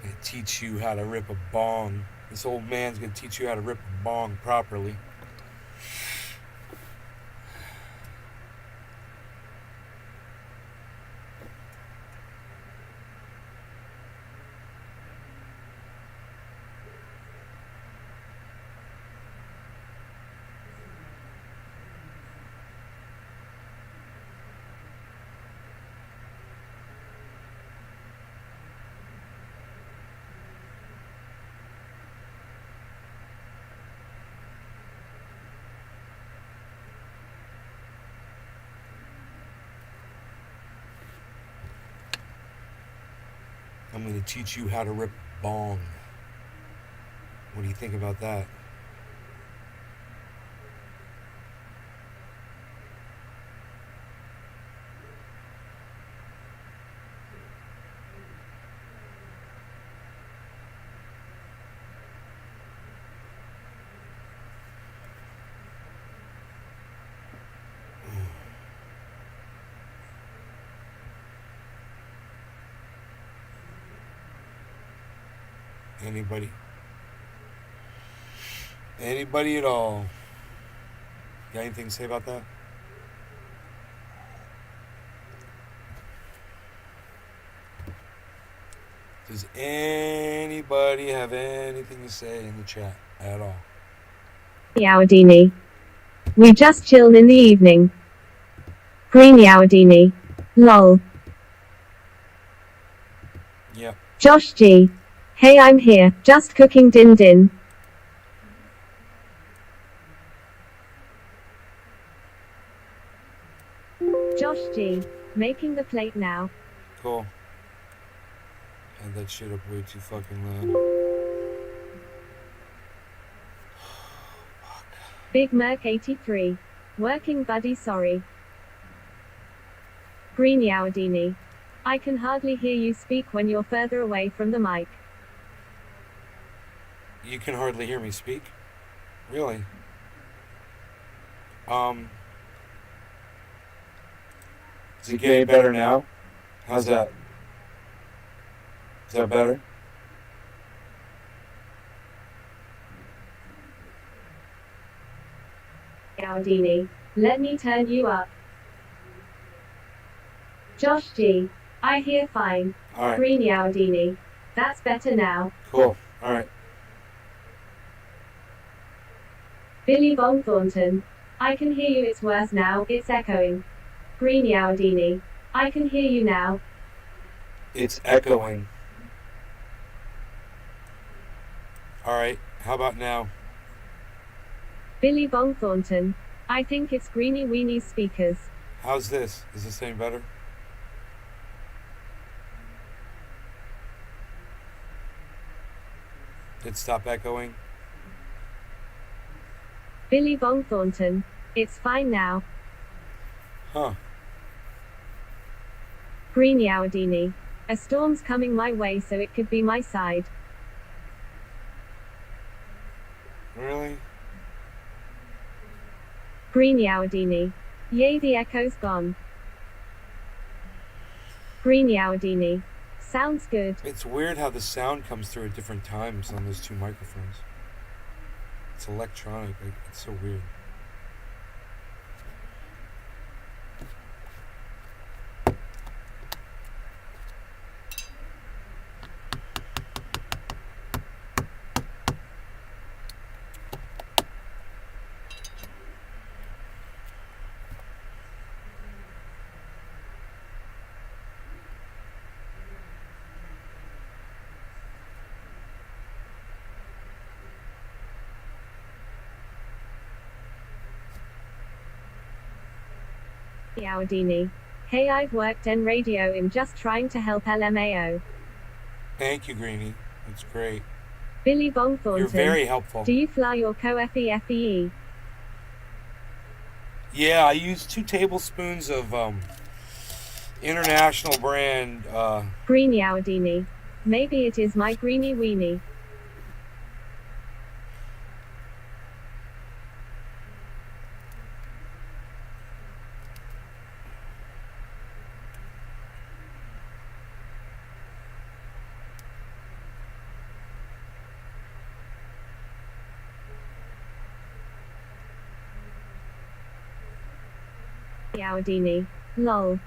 A: Gonna teach you how to rip a bong. This old man's gonna teach you how to rip a bong properly. I'm going to teach you how to rip bong. What do you think about that? Anybody? Anybody at all? Got anything to say about that? Does anybody have anything to say in the chat at all?
B: Yawadini. We just chilled in the evening. Green Yawadini. Lol.
A: Yep.
B: Josh G. Hey, I'm here, just cooking din din. Josh G. Making the plate now.
A: Cool. Had that shit up way too fucking loud.
B: Big Merc 83. Working buddy, sorry. Green Yawadini. I can hardly hear you speak when you're further away from the mic.
A: You can hardly hear me speak? Really? Is it getting better now? How's that? Is that better?
B: Yawadini. Let me turn you up. Josh G. I hear fine.
A: Alright.
B: Green Yawadini. That's better now.
A: Cool. Alright.
B: Billy Bong Thornton. I can hear you, it's worse now, it's echoing. Green Yawadini. I can hear you now.
A: It's echoing. Alright. How about now?
B: Billy Bong Thornton. I think it's Greeny Weenie's speakers.
A: How's this? Is this any better? Did it stop echoing?
B: Billy Bong Thornton. It's fine now.
A: Huh.
B: Green Yawadini. A storm's coming my way, so it could be my side.
A: Really?
B: Green Yawadini. Yay, the echo's gone. Green Yawadini. Sounds good.
A: It's weird how the sound comes through at different times on those two microphones. It's electronic. It's so weird.
B: Yaudini. Hey, I've worked in radio. I'm just trying to help LMAO.
A: Thank you, Greenie. That's great.
B: Billy Bong Thornton.
A: You're very helpful.
B: Do you fly your co-FEFEE?
A: Yeah, I use 2 tablespoons of international brand.
B: Green Yaudini. Maybe it is my greenie weenie. Yaudini. Lol.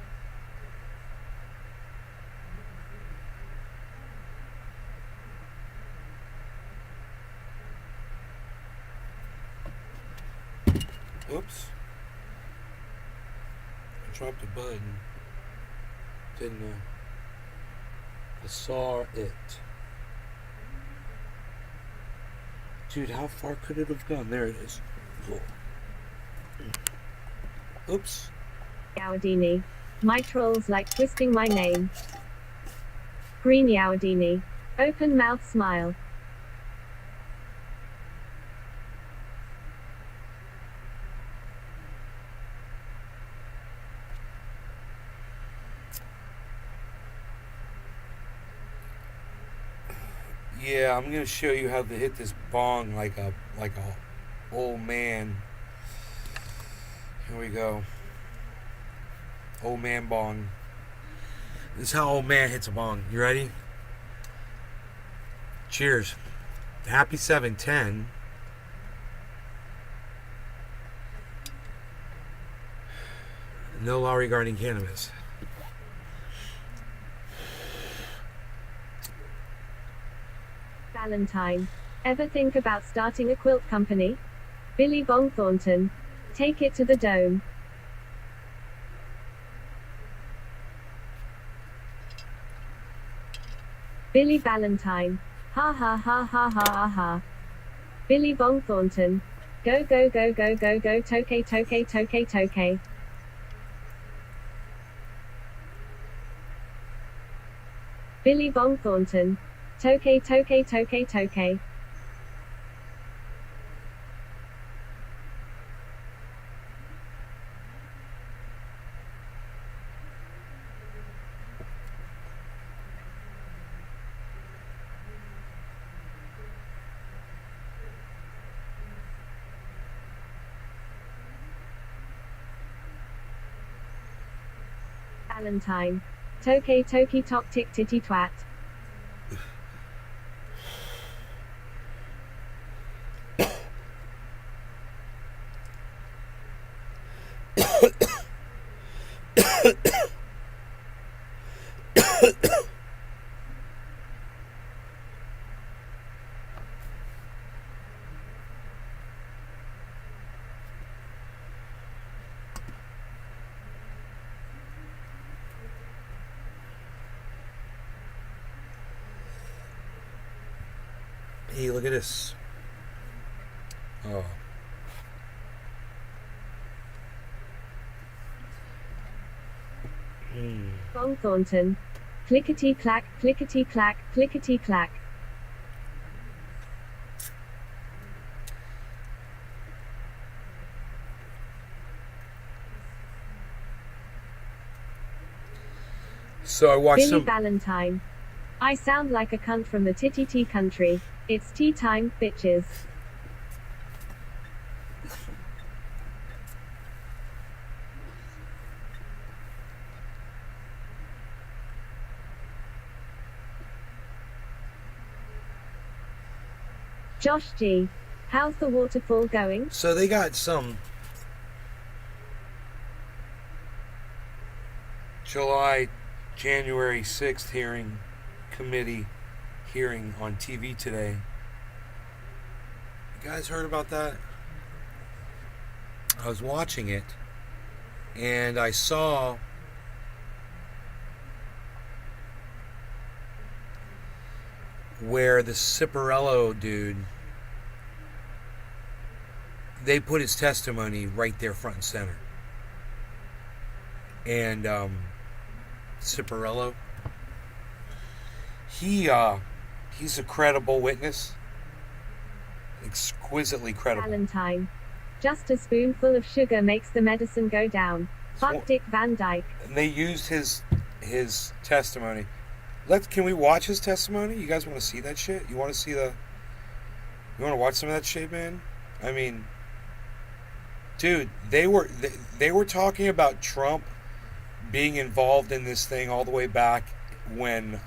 A: Oops. I dropped a button. Didn't know. I saw it. Dude, how far could it have gone? There it is. Oops.
B: Yaudini. My trolls like twisting my name. Green Yaudini. Open mouth smile.
A: Yeah, I'm gonna show you how to hit this bong like a old man. Here we go. Old man bong. This is how old man hits a bong. You ready? Cheers. Happy 710. No law regarding cannabis.
B: Valentine. Ever think about starting a quilt company? Billy Bong Thornton. Take it to the dome. Billy Valentine. Ha ha ha ha ha ha ha. Billy Bong Thornton. Go go go go go go toke toke toke toke. Billy Bong Thornton. Toke toke toke toke. Valentine. Toke toki tok tick titty twat.
A: Hey, look at this. Oh.
B: Bong Thornton. Clickety clack, clickety clack, clickety clack.
A: So I watched
B: Billy
A: some.
B: Valentine. I sound like a cunt from the titty tea country. It's tea time, bitches. Josh G. How's the waterfall going?
A: So they got some January 6th committee hearing on TV today. You guys heard about that? I was watching it and I saw where the Ciparello dude, they put his testimony right there front and center. and Ciparello. He's a credible witness. Exquisitely credible.
B: Valentine. Just a spoonful of sugar makes the medicine go down. Fuck Dick Van Dyke.
A: And they used his testimony. Can we watch his testimony? You guys want to see that shit? You want to watch some of that shit, man? I mean, dude, they were talking about Trump being involved in this thing all the way back when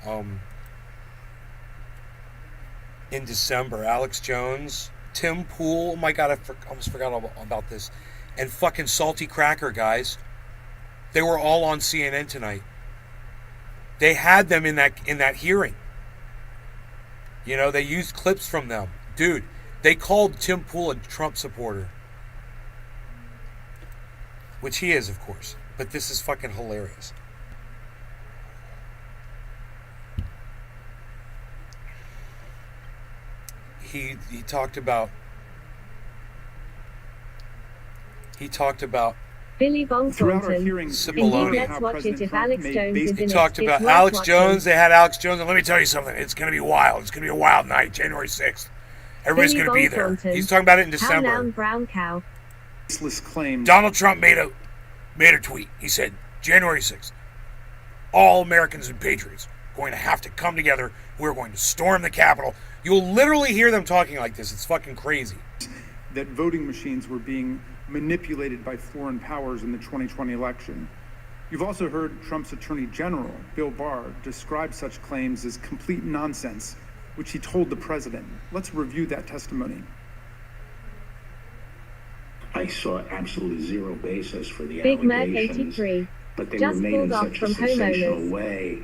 A: in December, Alex Jones, Tim Pool, oh my god, I almost forgot about this, and fucking Salty Cracker, guys. They were all on CNN tonight. They had them in that hearing. You know, they used clips from them. Dude, they called Tim Pool a Trump supporter. Which he is, of course. But this is fucking hilarious. He talked about
B: Billy Bong
E: Throughout our
B: Thornton.
E: hearings,
A: Cipollone.
B: Let's watch it if Alex Jones is in
A: He
B: it.
A: talked
B: It's
A: about
B: worth
A: Alex
B: watching.
A: Jones. They had Alex Jones. And let me tell you something. It's going to be wild. It's going to be a wild night, January 6th. Everybody's
B: Billy
A: going to be
B: Bong
A: there.
B: Thornton.
A: He's talking about it in
B: How noun
A: December.
B: brown cow.
E: baseless claims.
A: Donald Trump made a tweet. He said, January 6th, all Americans and patriots are going to have to come together. We're going to storm the Capitol. You'll literally hear them talking like this. It's fucking crazy.
H: That voting machines were being manipulated by foreign powers in the 2020 election. You've also heard Trump's Attorney General, Bill Barr, describe such claims as complete nonsense, which he told the president. Let's review that testimony.
I: I saw absolutely zero basis for the
B: Big Mac
I: allegations,
B: 83.
I: but they
B: Just
I: were made in
B: pulled off
I: such a
B: from
I: sensational
B: homeowners.
I: way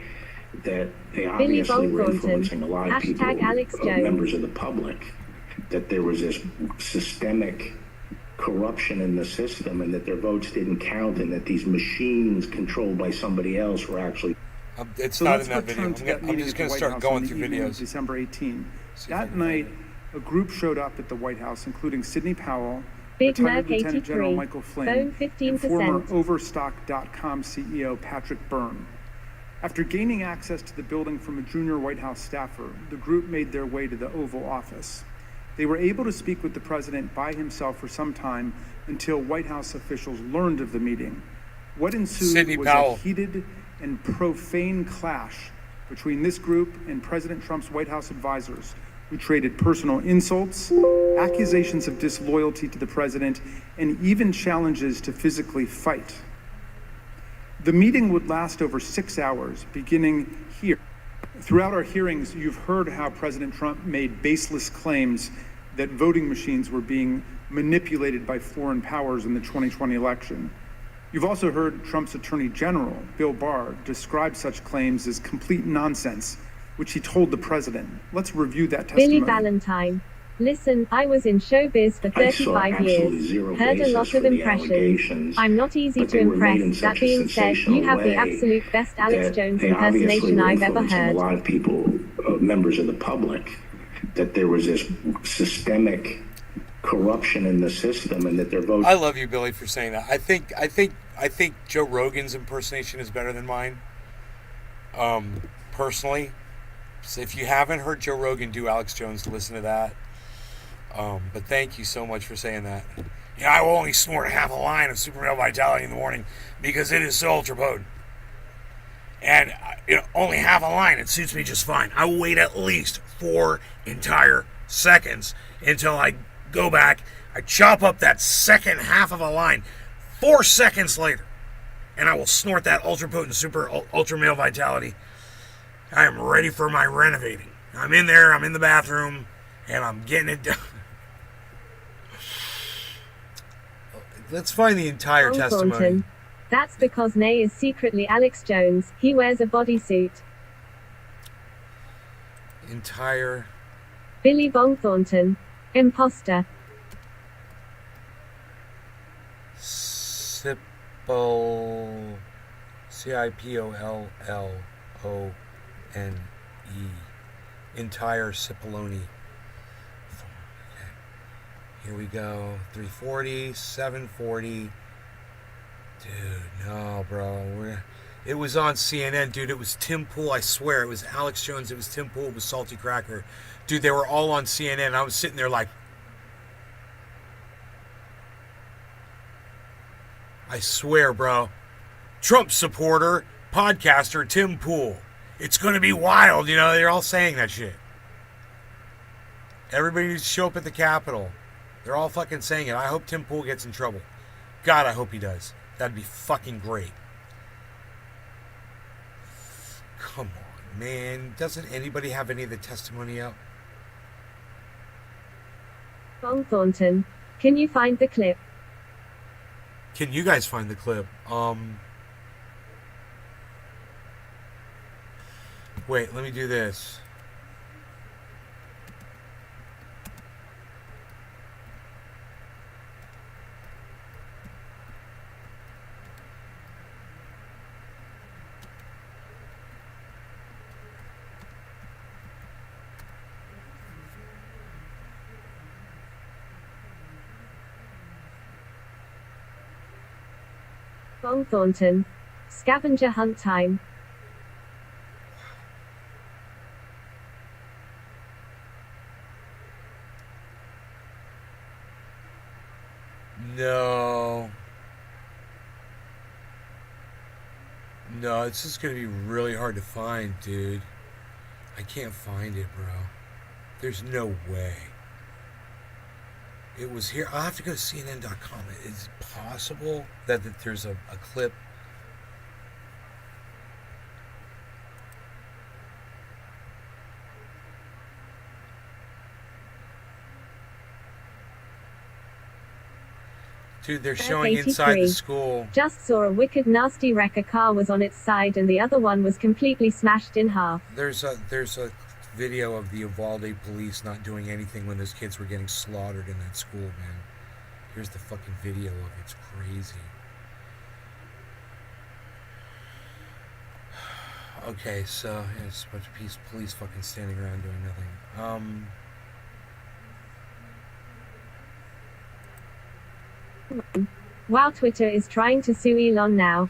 I: that they
B: Billy
I: obviously
B: Bong
I: were
B: Thornton.
I: influencing a lot of people,
B: Hashtag Alex Jones.
I: members of the public, that there was this systemic corruption in the system and that their votes didn't count and that these machines controlled by somebody else were actually...
A: It's
H: So
A: not
H: let's
A: in that video.
H: return to that
A: I'm
H: meeting
A: just
H: at
A: going
H: the
A: to
H: White
A: start
H: House
A: going
H: on the
A: through
H: evening of
A: videos.
H: December 18.
A: See if I
H: That
A: can
H: night,
A: find
H: a group showed up at the White House, including Sidney Powell,
B: Big
H: retired
B: Mac
H: Lieutenant General
B: 83.
H: Michael Flynn,
B: Phone
H: and former
B: 15%.
H: Overstock.com CEO Patrick Byrne. After gaining access to the building from a junior White House staffer, the group made their way to the Oval Office. They were able to speak with the president by himself for some time until White House officials learned of the meeting. What ensued
A: Sidney
H: was
A: Powell.
H: a heated and profane clash between this group and President Trump's White House advisors, who traded personal insults, accusations of disloyalty to the president, and even challenges to physically fight. The meeting would last over 6 hours, beginning here. Throughout our hearings, you've heard how President Trump made baseless claims that voting machines were being manipulated by foreign powers in the 2020 election. You've also heard Trump's Attorney General, Bill Barr, describe such claims as complete nonsense, which he told the president. Let's review that testimony.
B: Billy Valentine. Listen, I was in showbiz for
I: I saw
B: 35
I: absolutely
B: years.
I: zero
B: Heard a
I: basis
B: lot
I: for
B: of
I: the
B: impressions.
I: allegations,
B: I'm not easy
I: but
B: to
I: they were made in
B: impress. That
I: such a
B: being said, you have the
I: sensational
B: absolute best Alex
I: that
B: Jones
I: they obviously
B: impersonation
I: were
B: I've ever
I: influencing
B: heard.
I: a lot of people, members of the public, that there was this systemic corruption in the system and that their votes...
A: I love you, Billy, for saying that. I think Joe Rogan's impersonation is better than mine. Personally. So if you haven't heard Joe Rogan do Alex Jones, listen to that. But thank you so much for saying that. Yeah, I will only snort half a line of Super Male Vitality in the morning because it is so ultra potent. And only half a line, it suits me just fine. I will wait at least 4 entire seconds until I go back. I chop up that second half of a line 4 seconds later, and I will snort that ultra potent Super Ultra Male Vitality. I am ready for my renovating. I'm in there, I'm in the bathroom, and I'm getting it done. Let's find the entire
B: Bong
A: testimony.
B: Thornton. That's because Nay is secretly Alex Jones. He wears a bodysuit.
A: Entire.
B: Billy Bong Thornton. Imposter.
A: Cipol. Cipollone. Entire Cipollone. Okay. Here we go. 340, 740, Dude, no, bro. It was on CNN, dude. It was Tim Pool. I swear, it was Alex Jones. It was Tim Pool. It was Salty Cracker, dude. They were all on CNN. I was sitting there like, I swear, bro. Trump supporter, podcaster Tim Pool. It's gonna be wild, you know. They're all saying that shit. Everybody needs to show up at the Capitol. They're all fucking saying it. I hope Tim Pool gets in trouble. God, I hope he does. That'd be fucking great. Come on, man. Doesn't anybody have any of the testimony out?
B: Bong Thornton, can you find the clip?
A: Can you guys find the clip? Wait, let me do this.
B: Bong Thornton, scavenger hunt time.
A: No. No, it's just gonna be really hard to find, dude. I can't find it, bro. There's no way. It was here. I'll have to go to CNN.com. Is it possible that there's a clip? Dude, they're showing inside the school.
B: Just saw a wicked nasty wreck. A car was on its side and the other one was completely smashed in half.
A: There's a video of the Uvalde police not doing anything when those kids were getting slaughtered in that school, man. Here's the fucking video of it. It's crazy. Okay, so yeah, it's a bunch of police fucking standing around doing nothing.
B: Wow, Twitter is trying to sue Elon now.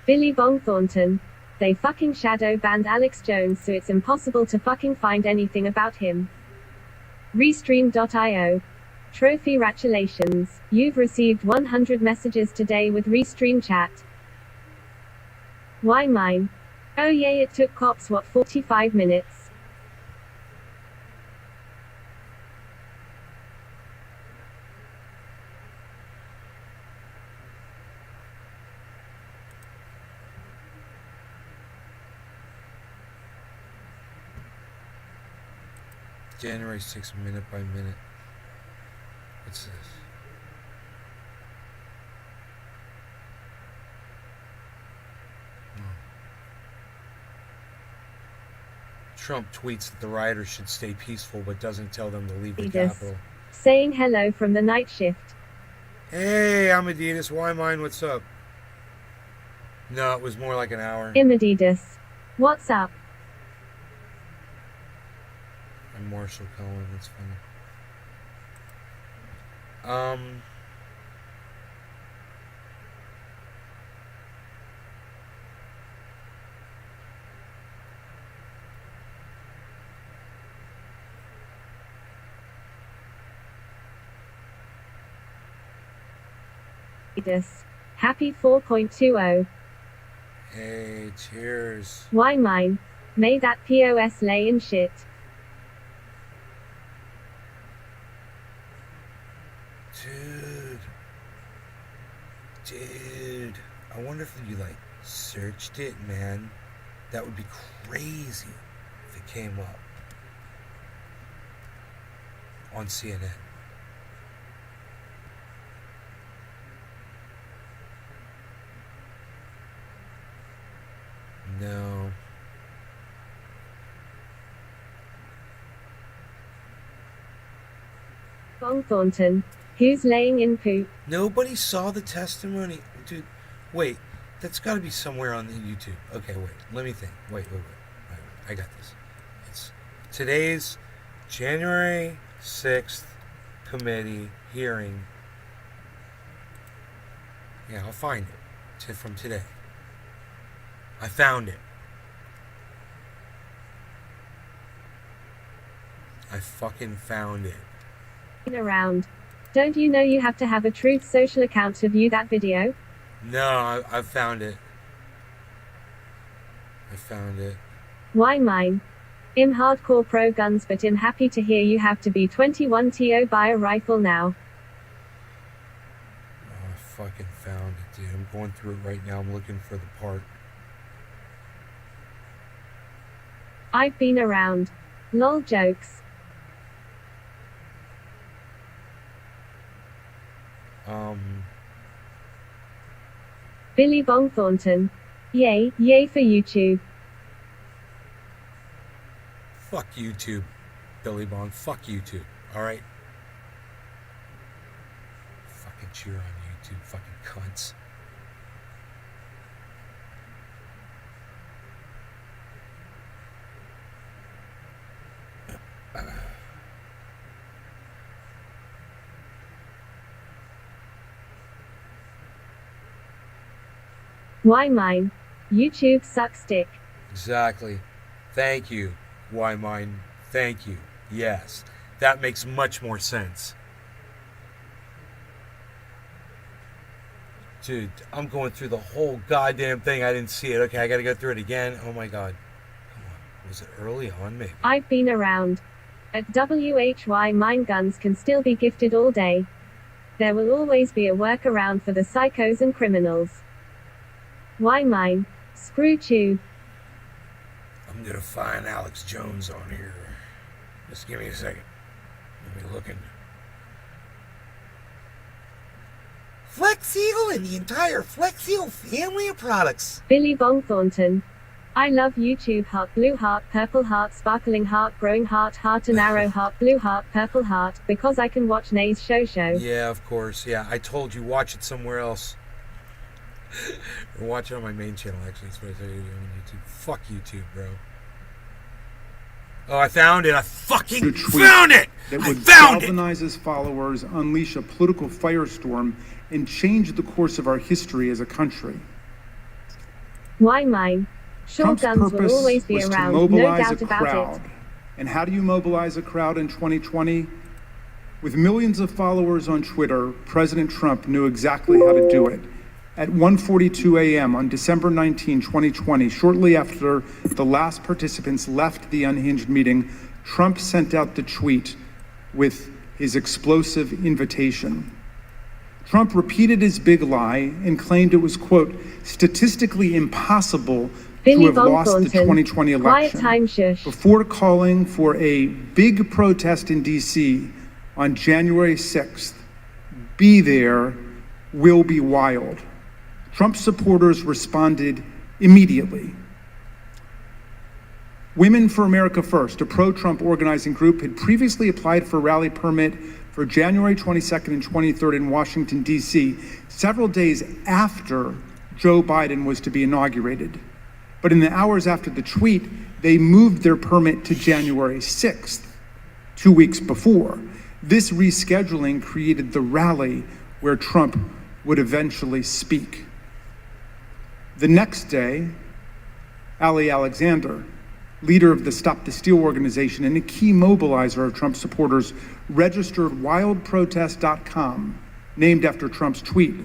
B: Billy Bong Thornton. They fucking shadow banned Alex Jones, so it's impossible to fucking find anything about him. Restream.io. Trophy gratulations. You've received 100 messages today with Restream chat. Why mine? Oh yay, it took cops 45 minutes.
A: January 6th, minute by minute. What's this? Trump tweets that the rioters should stay peaceful, but doesn't tell them to leave the Capitol.
B: Saying hello from the night shift.
A: Hey, I'm Adidas. Why mine? What's up? No, it was more like an hour.
B: Adidas. What's up?
A: I'm Marshall Cohen. That's funny.
B: Happy 4.20.
A: Hey, cheers.
B: Why mine? May that POS lay in shit.
A: Dude, I wonder if you like searched it, man. That would be crazy if it came up on CNN. No.
B: Bong Thornton. Who's laying in poop?
A: Nobody saw the testimony. Dude, wait. That's got to be somewhere on the YouTube. Okay, wait. Let me think. Wait. I got this. It's today's January 6th committee hearing. Yeah, I'll find it from today. I found it. I fucking found it.
B: Around. Don't you know you have to have a Truth Social account to view that video?
A: No, I found it. I found it.
B: Why mine? I'm hardcore pro guns, but I'm happy to hear you have to be 21 to buy a rifle now.
A: Oh, I fucking found it, dude. I'm going through it right now. I'm looking for the part.
B: I've been around. Lol jokes. Billy Bong Thornton. Yay, yay for YouTube.
A: Fuck YouTube, Billy Bong. Fuck YouTube. Alright? Fucking cheer on YouTube, fucking cunts.
B: Why mine? YouTube sucks dick.
A: Exactly. Thank you. Why mine? Thank you. Yes. That makes much more sense. Dude, I'm going through the whole goddamn thing. I didn't see it. Okay, I gotta go through it again. Oh my god. Come on. Was it early on, maybe?
B: I've been around. At WHY mine guns can still be gifted all day. There will always be a workaround for the psychos and criminals. Why mine? Screw you.
A: I'm gonna find Alex Jones on here. Just give me a second. Let me look in. Flex Eagle and the entire Flex Eagle family of products.
B: Billy Bong Thornton. I love YouTube. Heart, blue heart, purple heart, sparkling heart, growing heart, heart and arrow heart, blue heart, purple heart, because I can watch Nay's show.
A: Yeah, of course. Yeah, I told you, watch it somewhere else. Or watch it on my main channel, actually. That's what I tell you on YouTube. Fuck YouTube, bro. Oh, I found it. I fucking found it!
H: That
A: I
H: would
A: found it!
H: galvanize his followers, unleash a political firestorm, and change the course of our history as a country.
B: Why mine? Sure,
H: Trump's
B: guns will
H: purpose
B: always be
H: was to
B: around, no
H: mobilize
B: doubt
H: a
B: about
H: crowd.
B: it.
H: And how do you mobilize a crowd in 2020? With millions of followers on Twitter, President Trump knew exactly how to do it. At 1:42 a.m. on December 19, 2020, shortly after the last participants left the unhinged meeting, Trump sent out the tweet with his explosive invitation. Trump repeated his big lie and claimed it was, quote, statistically impossible to have lost the 2020 election.
B: Quiet time, shush.
H: Before calling for a big protest in D.C. on January 6th, be there, will be wild. Trump supporters responded immediately. Women for America First, a pro-Trump organizing group, had previously applied for a rally permit for January 22nd and 23rd in Washington, D.C., several days after Joe Biden was to be inaugurated. But in the hours after the tweet, they moved their permit to January 6th, 2 weeks before. This rescheduling created the rally where Trump would eventually speak. The next day, Ali Alexander, leader of the Stop the Steal organization and a key mobilizer of Trump supporters, registered wildprotest.com, named after Trump's tweet.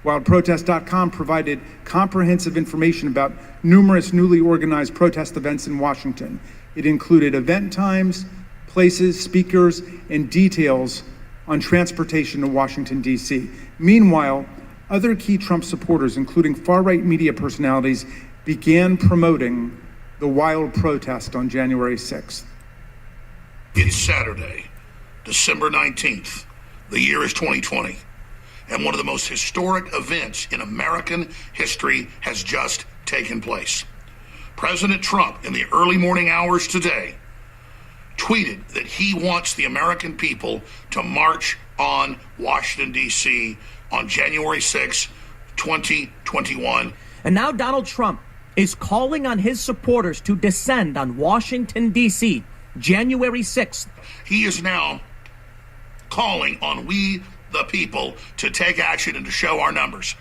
H: Wildprotest.com provided comprehensive information about numerous newly organized protest events in Washington. It included event times, places, speakers, and details on transportation to Washington, D.C. Meanwhile, other key Trump supporters, including far-right media personalities, began promoting the wild protest on January 6th.
J: It's Saturday, December 19th. The year is 2020. And one of the most historic events in American history has just taken place. President Trump, in the early morning hours today, tweeted that he wants the American people to march on Washington, D.C. on January 6, 2021.
K: And now Donald Trump is calling on his supporters to descend on Washington, D.C., January 6th.
J: He is now calling on we, the people to take action and to show our numbers.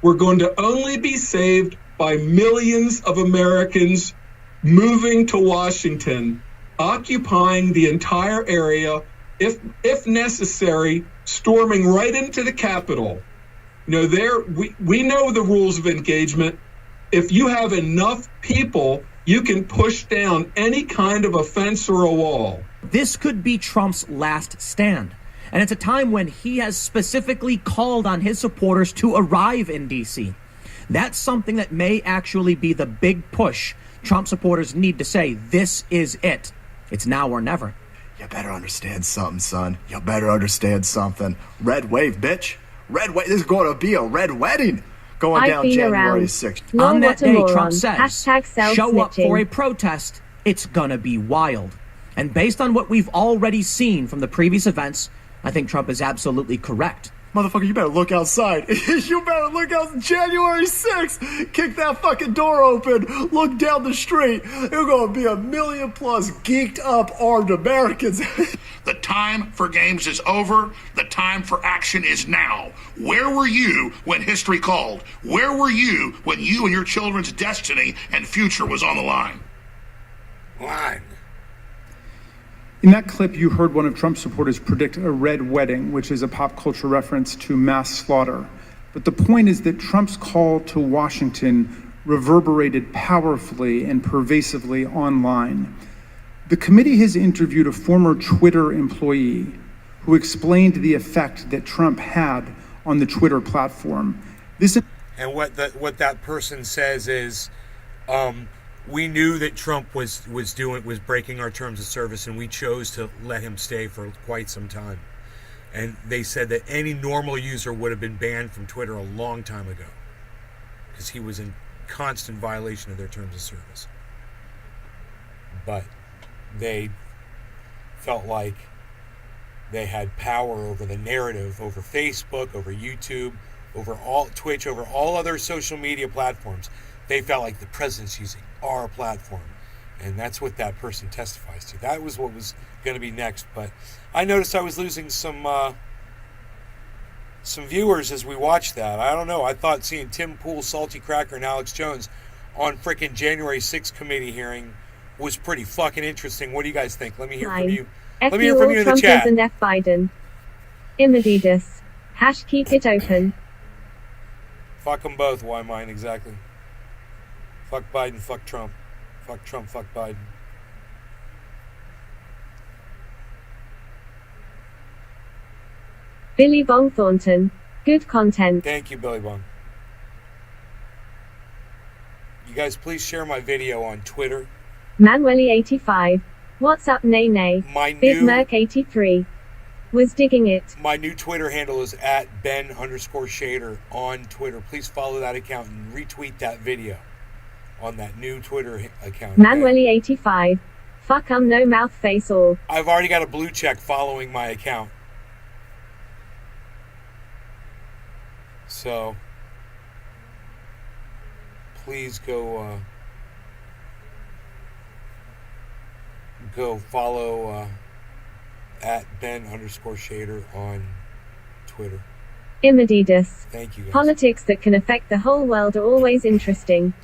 L: We're going to only be saved by millions of Americans moving to Washington, occupying the entire area, if necessary, storming right into the Capitol. You know, we know the rules of engagement. If you have enough people, you can push down any kind of a fence or a wall.
K: This could be Trump's last stand. And it's a time when he has specifically called on his supporters to arrive in D.C. That's something that may actually be the big push Trump supporters need to say, this is it. It's now or never.
M: You better understand something, son. You better understand something. Red wave, bitch. Red wave. This is going to be a red wedding. Going down January 6th.
K: On that day, Trump says, show up for a protest. It's going to be wild. And based on what we've already seen from the previous events, I think Trump is absolutely correct.
M: Motherfucker, you better look outside. You better look out January 6th. Kick that fucking door open. Look down the street. There's going to be 1 million plus geeked up armed Americans.
J: The time for games is over. The time for action is now. Where were you when history called? Where were you when you and your children's destiny and future was on the line?
A: Line.
H: In that clip, you heard one of Trump's supporters predict a red wedding, which is a pop culture reference to mass slaughter. But the point is that Trump's call to Washington reverberated powerfully and pervasively online. The committee has interviewed a former Twitter employee who explained the effect that Trump had on the Twitter platform.
A: And what that person says is, we knew that Trump was breaking our terms of service, and we chose to let him stay for quite some time. And they said that any normal user would have been banned from Twitter a long time ago because he was in constant violation of their terms of service. But they felt like they had power over the narrative, over Facebook, over YouTube, over all Twitch, over all other social media platforms. They felt like the president's using our platform. And that's what that person testifies to. That was what was going to be next. But I noticed I was losing some viewers as we watched that. I don't know. I thought seeing Tim Pool, Salty Cracker, and Alex Jones on frickin' January 6th committee hearing was pretty fucking interesting. What do you guys think? Let me hear from you. Let me hear from you in the chat.
B: And F Biden. Imadidas. # keep it open.
A: Fuck them both. Why mine exactly? Fuck Biden, fuck Trump. Fuck Trump, fuck Biden.
B: Billy Bong Thornton. Good content.
A: Thank you, Billy Bong. You guys please share my video on Twitter.
B: Manueli85. What's up, Nay Nay? Big Merc83. Was digging it.
A: My new Twitter handle is @Ben_Shader on Twitter. Please follow that account and retweet that video on that new Twitter account.
B: Manueli85. Fuck no mouth face all.
A: I've already got a blue check following my account. So please go follow @Ben_Shader on Twitter.
B: Imadidas.
A: Thank you guys.
B: Politics that can affect the whole world are always interesting.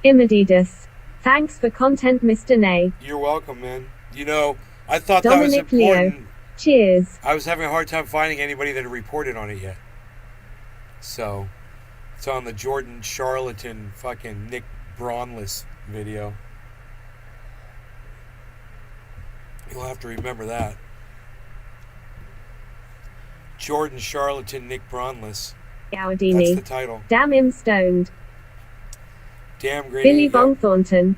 B: Imadidas. Thanks for content, Mr. Nay.
A: You're welcome, man. You know, I thought
B: Dominic
A: that was important.
B: Leo. Cheers.
A: I was having a hard time finding anybody that had reported on it yet. So, it's on the Jordan Charlaton fucking Nick Brawnless video. You'll have to remember that. Jordan Charlatan Nick Brawnless.
B: Gowardini.
A: That's the title.
B: Damn him stoned.
A: Damn great.
B: Billy Bong Thornton.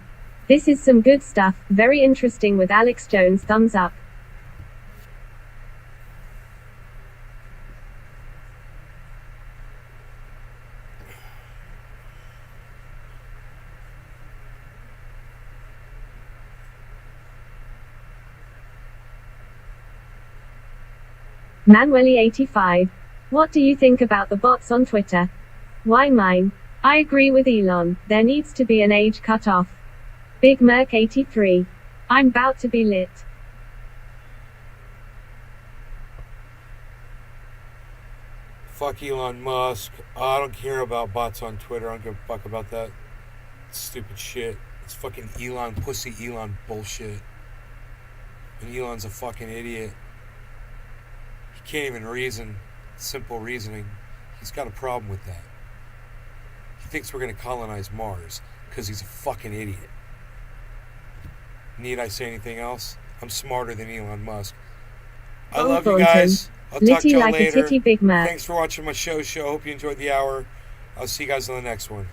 B: This is some good stuff. Very interesting with Alex Jones. Thumbs up. Manueli85. What do you think about the bots on Twitter? Why mine? I agree with Elon. There needs to be an age cutoff. Big Merc 83. I'm about to be lit.
A: Fuck Elon Musk. I don't care about bots on Twitter. I don't give a fuck about that stupid shit. It's fucking Elon, pussy Elon bullshit. And Elon's a fucking idiot. He can't even reason. Simple reasoning. He's got a problem with that. He thinks we're going to colonize Mars because he's a fucking idiot. Need I say anything else? I'm smarter than Elon Musk. I love you guys. I'll talk to
B: Litty
A: y'all
B: like
A: later.
B: a titty Big Mac.
A: Thanks for watching my show. Hope you enjoyed the hour. I'll see you guys on the next one.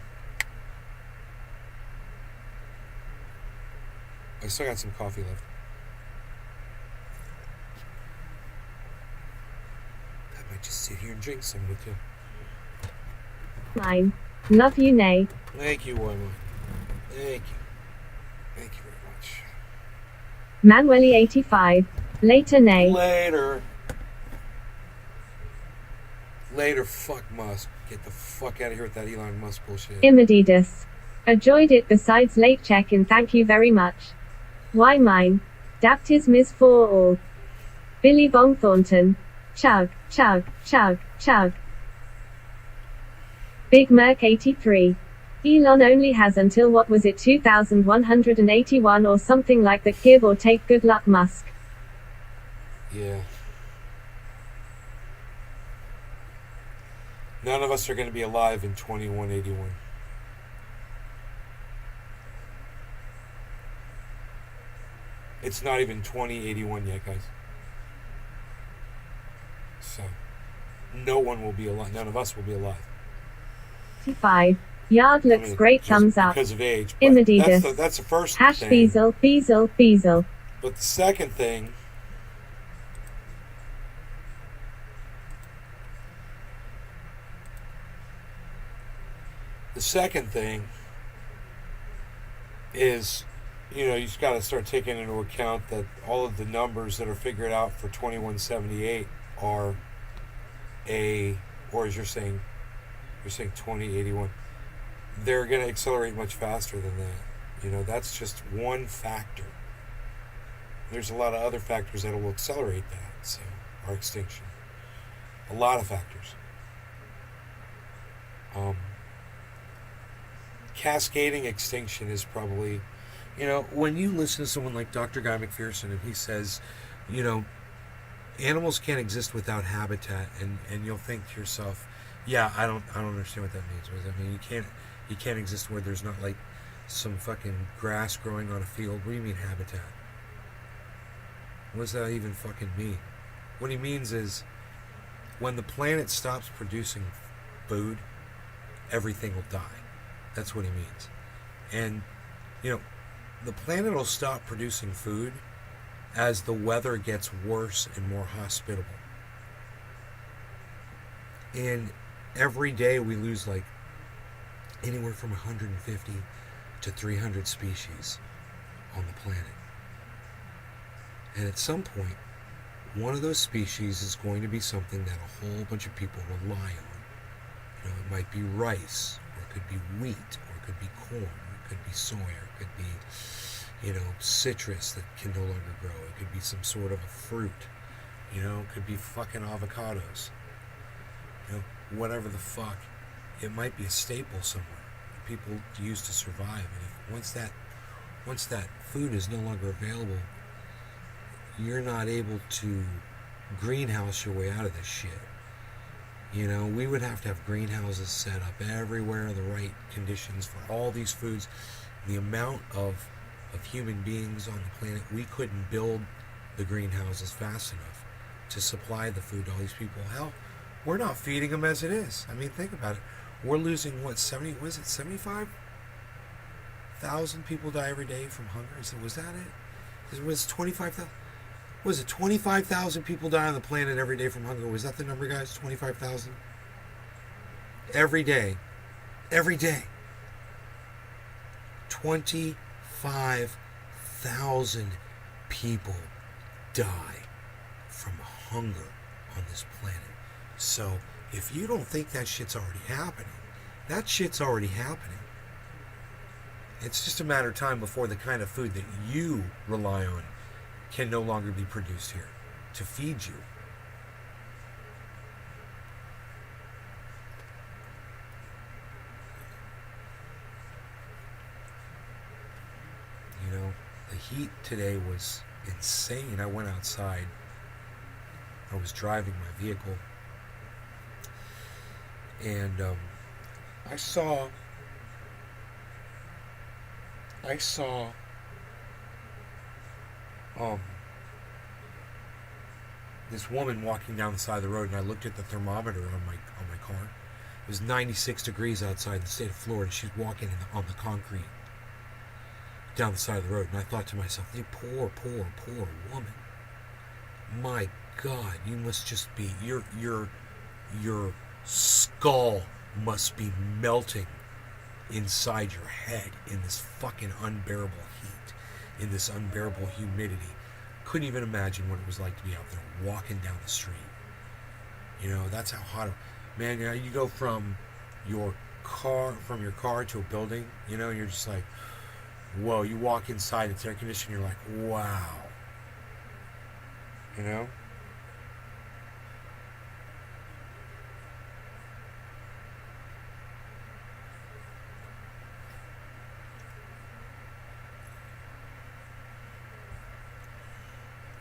A: I still got some coffee left. I might just sit here and drink some with you.
B: Mine. Love you, Nay.
A: Thank you, Woman. Thank you. Thank you very much.
B: Manueli 85. Later, Nay.
A: Later. Later, fuck Musk. Get the fuck out of here with that Elon Musk bullshit.
B: Imadidas. Enjoyed it besides late check-in, thank you very much. Why mine? Daptis mis for all. Billy Bong Thornton. Chug, chug, chug, chug. Big Merc 83. Elon only has until what was it 2181 or something like that, give or take. Good luck, Musk.
A: Yeah. None of us are going to be alive in 2181. It's not even 2081 yet, guys. So, no one will be alive. None of us will be alive.
B: 5. Yard looks great, thumbs up.
A: Because of age.
B: Imadidas.
A: That's the first
B: Hash
A: thing.
B: Beazle, Beazle, Beazle.
A: But the second thing is, you just got to start taking into account that all of the numbers that are figured out for 2178 are or as you're saying 2081. They're going to accelerate much faster than that. That's just one factor. There's a lot of other factors that will accelerate that. So, our extinction. A lot of factors. Cascading extinction is probably, when you listen to someone like Dr. Guy McPherson and he says, animals can't exist without habitat, and you'll think to yourself, yeah, I don't understand what that means. What does that mean? You can't exist where there's not like some fucking grass growing on a field. What do you mean habitat? What does that even fucking mean? What he means is when the planet stops producing food, everything will die. That's what he means. And, the planet will stop producing food as the weather gets worse and more hospitable. And every day we lose like anywhere from 150 to 300 species on the planet. And at some point, one of those species is going to be something that a whole bunch of people rely on. It might be rice, or it could be wheat, or it could be corn, or it could be soy, or it could be, citrus that can no longer grow. It could be some sort of a fruit. It could be fucking avocados. Whatever the fuck. It might be a staple somewhere that people use to survive. And once that food is no longer available, you're not able to greenhouse your way out of this shit. We would have to have greenhouses set up everywhere, the right conditions for all these foods. The amount of human beings on the planet, we couldn't build the greenhouses fast enough to supply the food to all these people. Hell, we're not feeding them as it is. I mean, think about it. We're losing 75,000 people die every day from hunger? Was that it? Was 25,000? Was it 25,000 people die on the planet every day from hunger? Was that the number, guys? 25,000? Every day. Every day. 25,000 people die from hunger on this planet. So, if you don't think that shit's already happening, that shit's already happening. It's just a matter of time before the kind of food that you rely on can no longer be produced here to feed you. You know, the heat today was insane. I went outside. I was driving my vehicle. And I saw this woman walking down the side of the road, and I looked at the thermometer on my car. It was 96 degrees outside in the state of Florida. She's walking on the concrete down the side of the road, and I thought to myself, you poor woman. My God, you must just be your skull must be melting inside your head in this fucking unbearable heat, in this unbearable humidity. Couldn't even imagine what it was like to be out there walking down the street. You know, that's how hot. Man, you know, you go from your car to a building, you know, you're just like, whoa. You walk inside, it's air conditioned, you're like, wow. You know?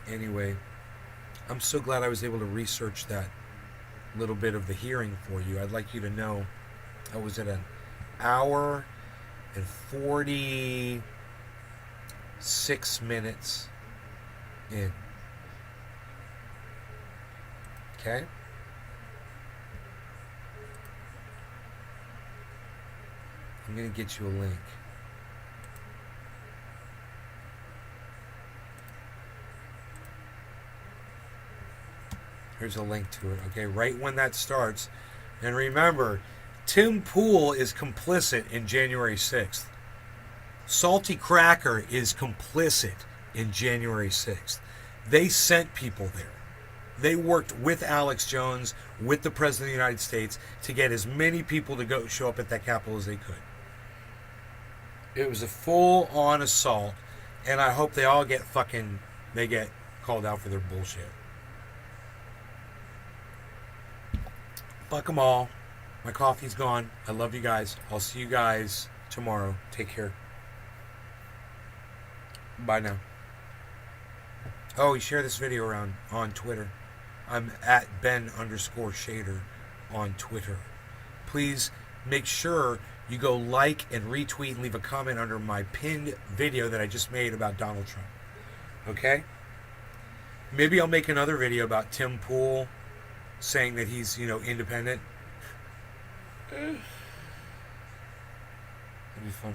A: Anyway, I'm so glad I was able to research that little bit of the hearing for you. I'd like you to know I was at an hour and 46 minutes in. Okay? I'm going to get you a link. Here's a link to it, okay? Right when that starts. And remember, Tim Pool is complicit in January 6th. Salty Cracker is complicit in January 6th. They sent people there. They worked with Alex Jones, with the President of the United States, to get as many people to show up at that Capitol as they could. It was a full-on assault, and I hope they all get called out for their bullshit. Fuck them all. My coffee's gone. I love you guys. I'll see you guys tomorrow. Take care. Bye now. Oh, you share this video around on Twitter. I'm at Ben_Shader on Twitter. Please make sure you go like and retweet and leave a comment under my pinned video that I just made about Donald Trump. Okay? Maybe I'll make another video about Tim Pool saying that he's, independent. That'd be funny.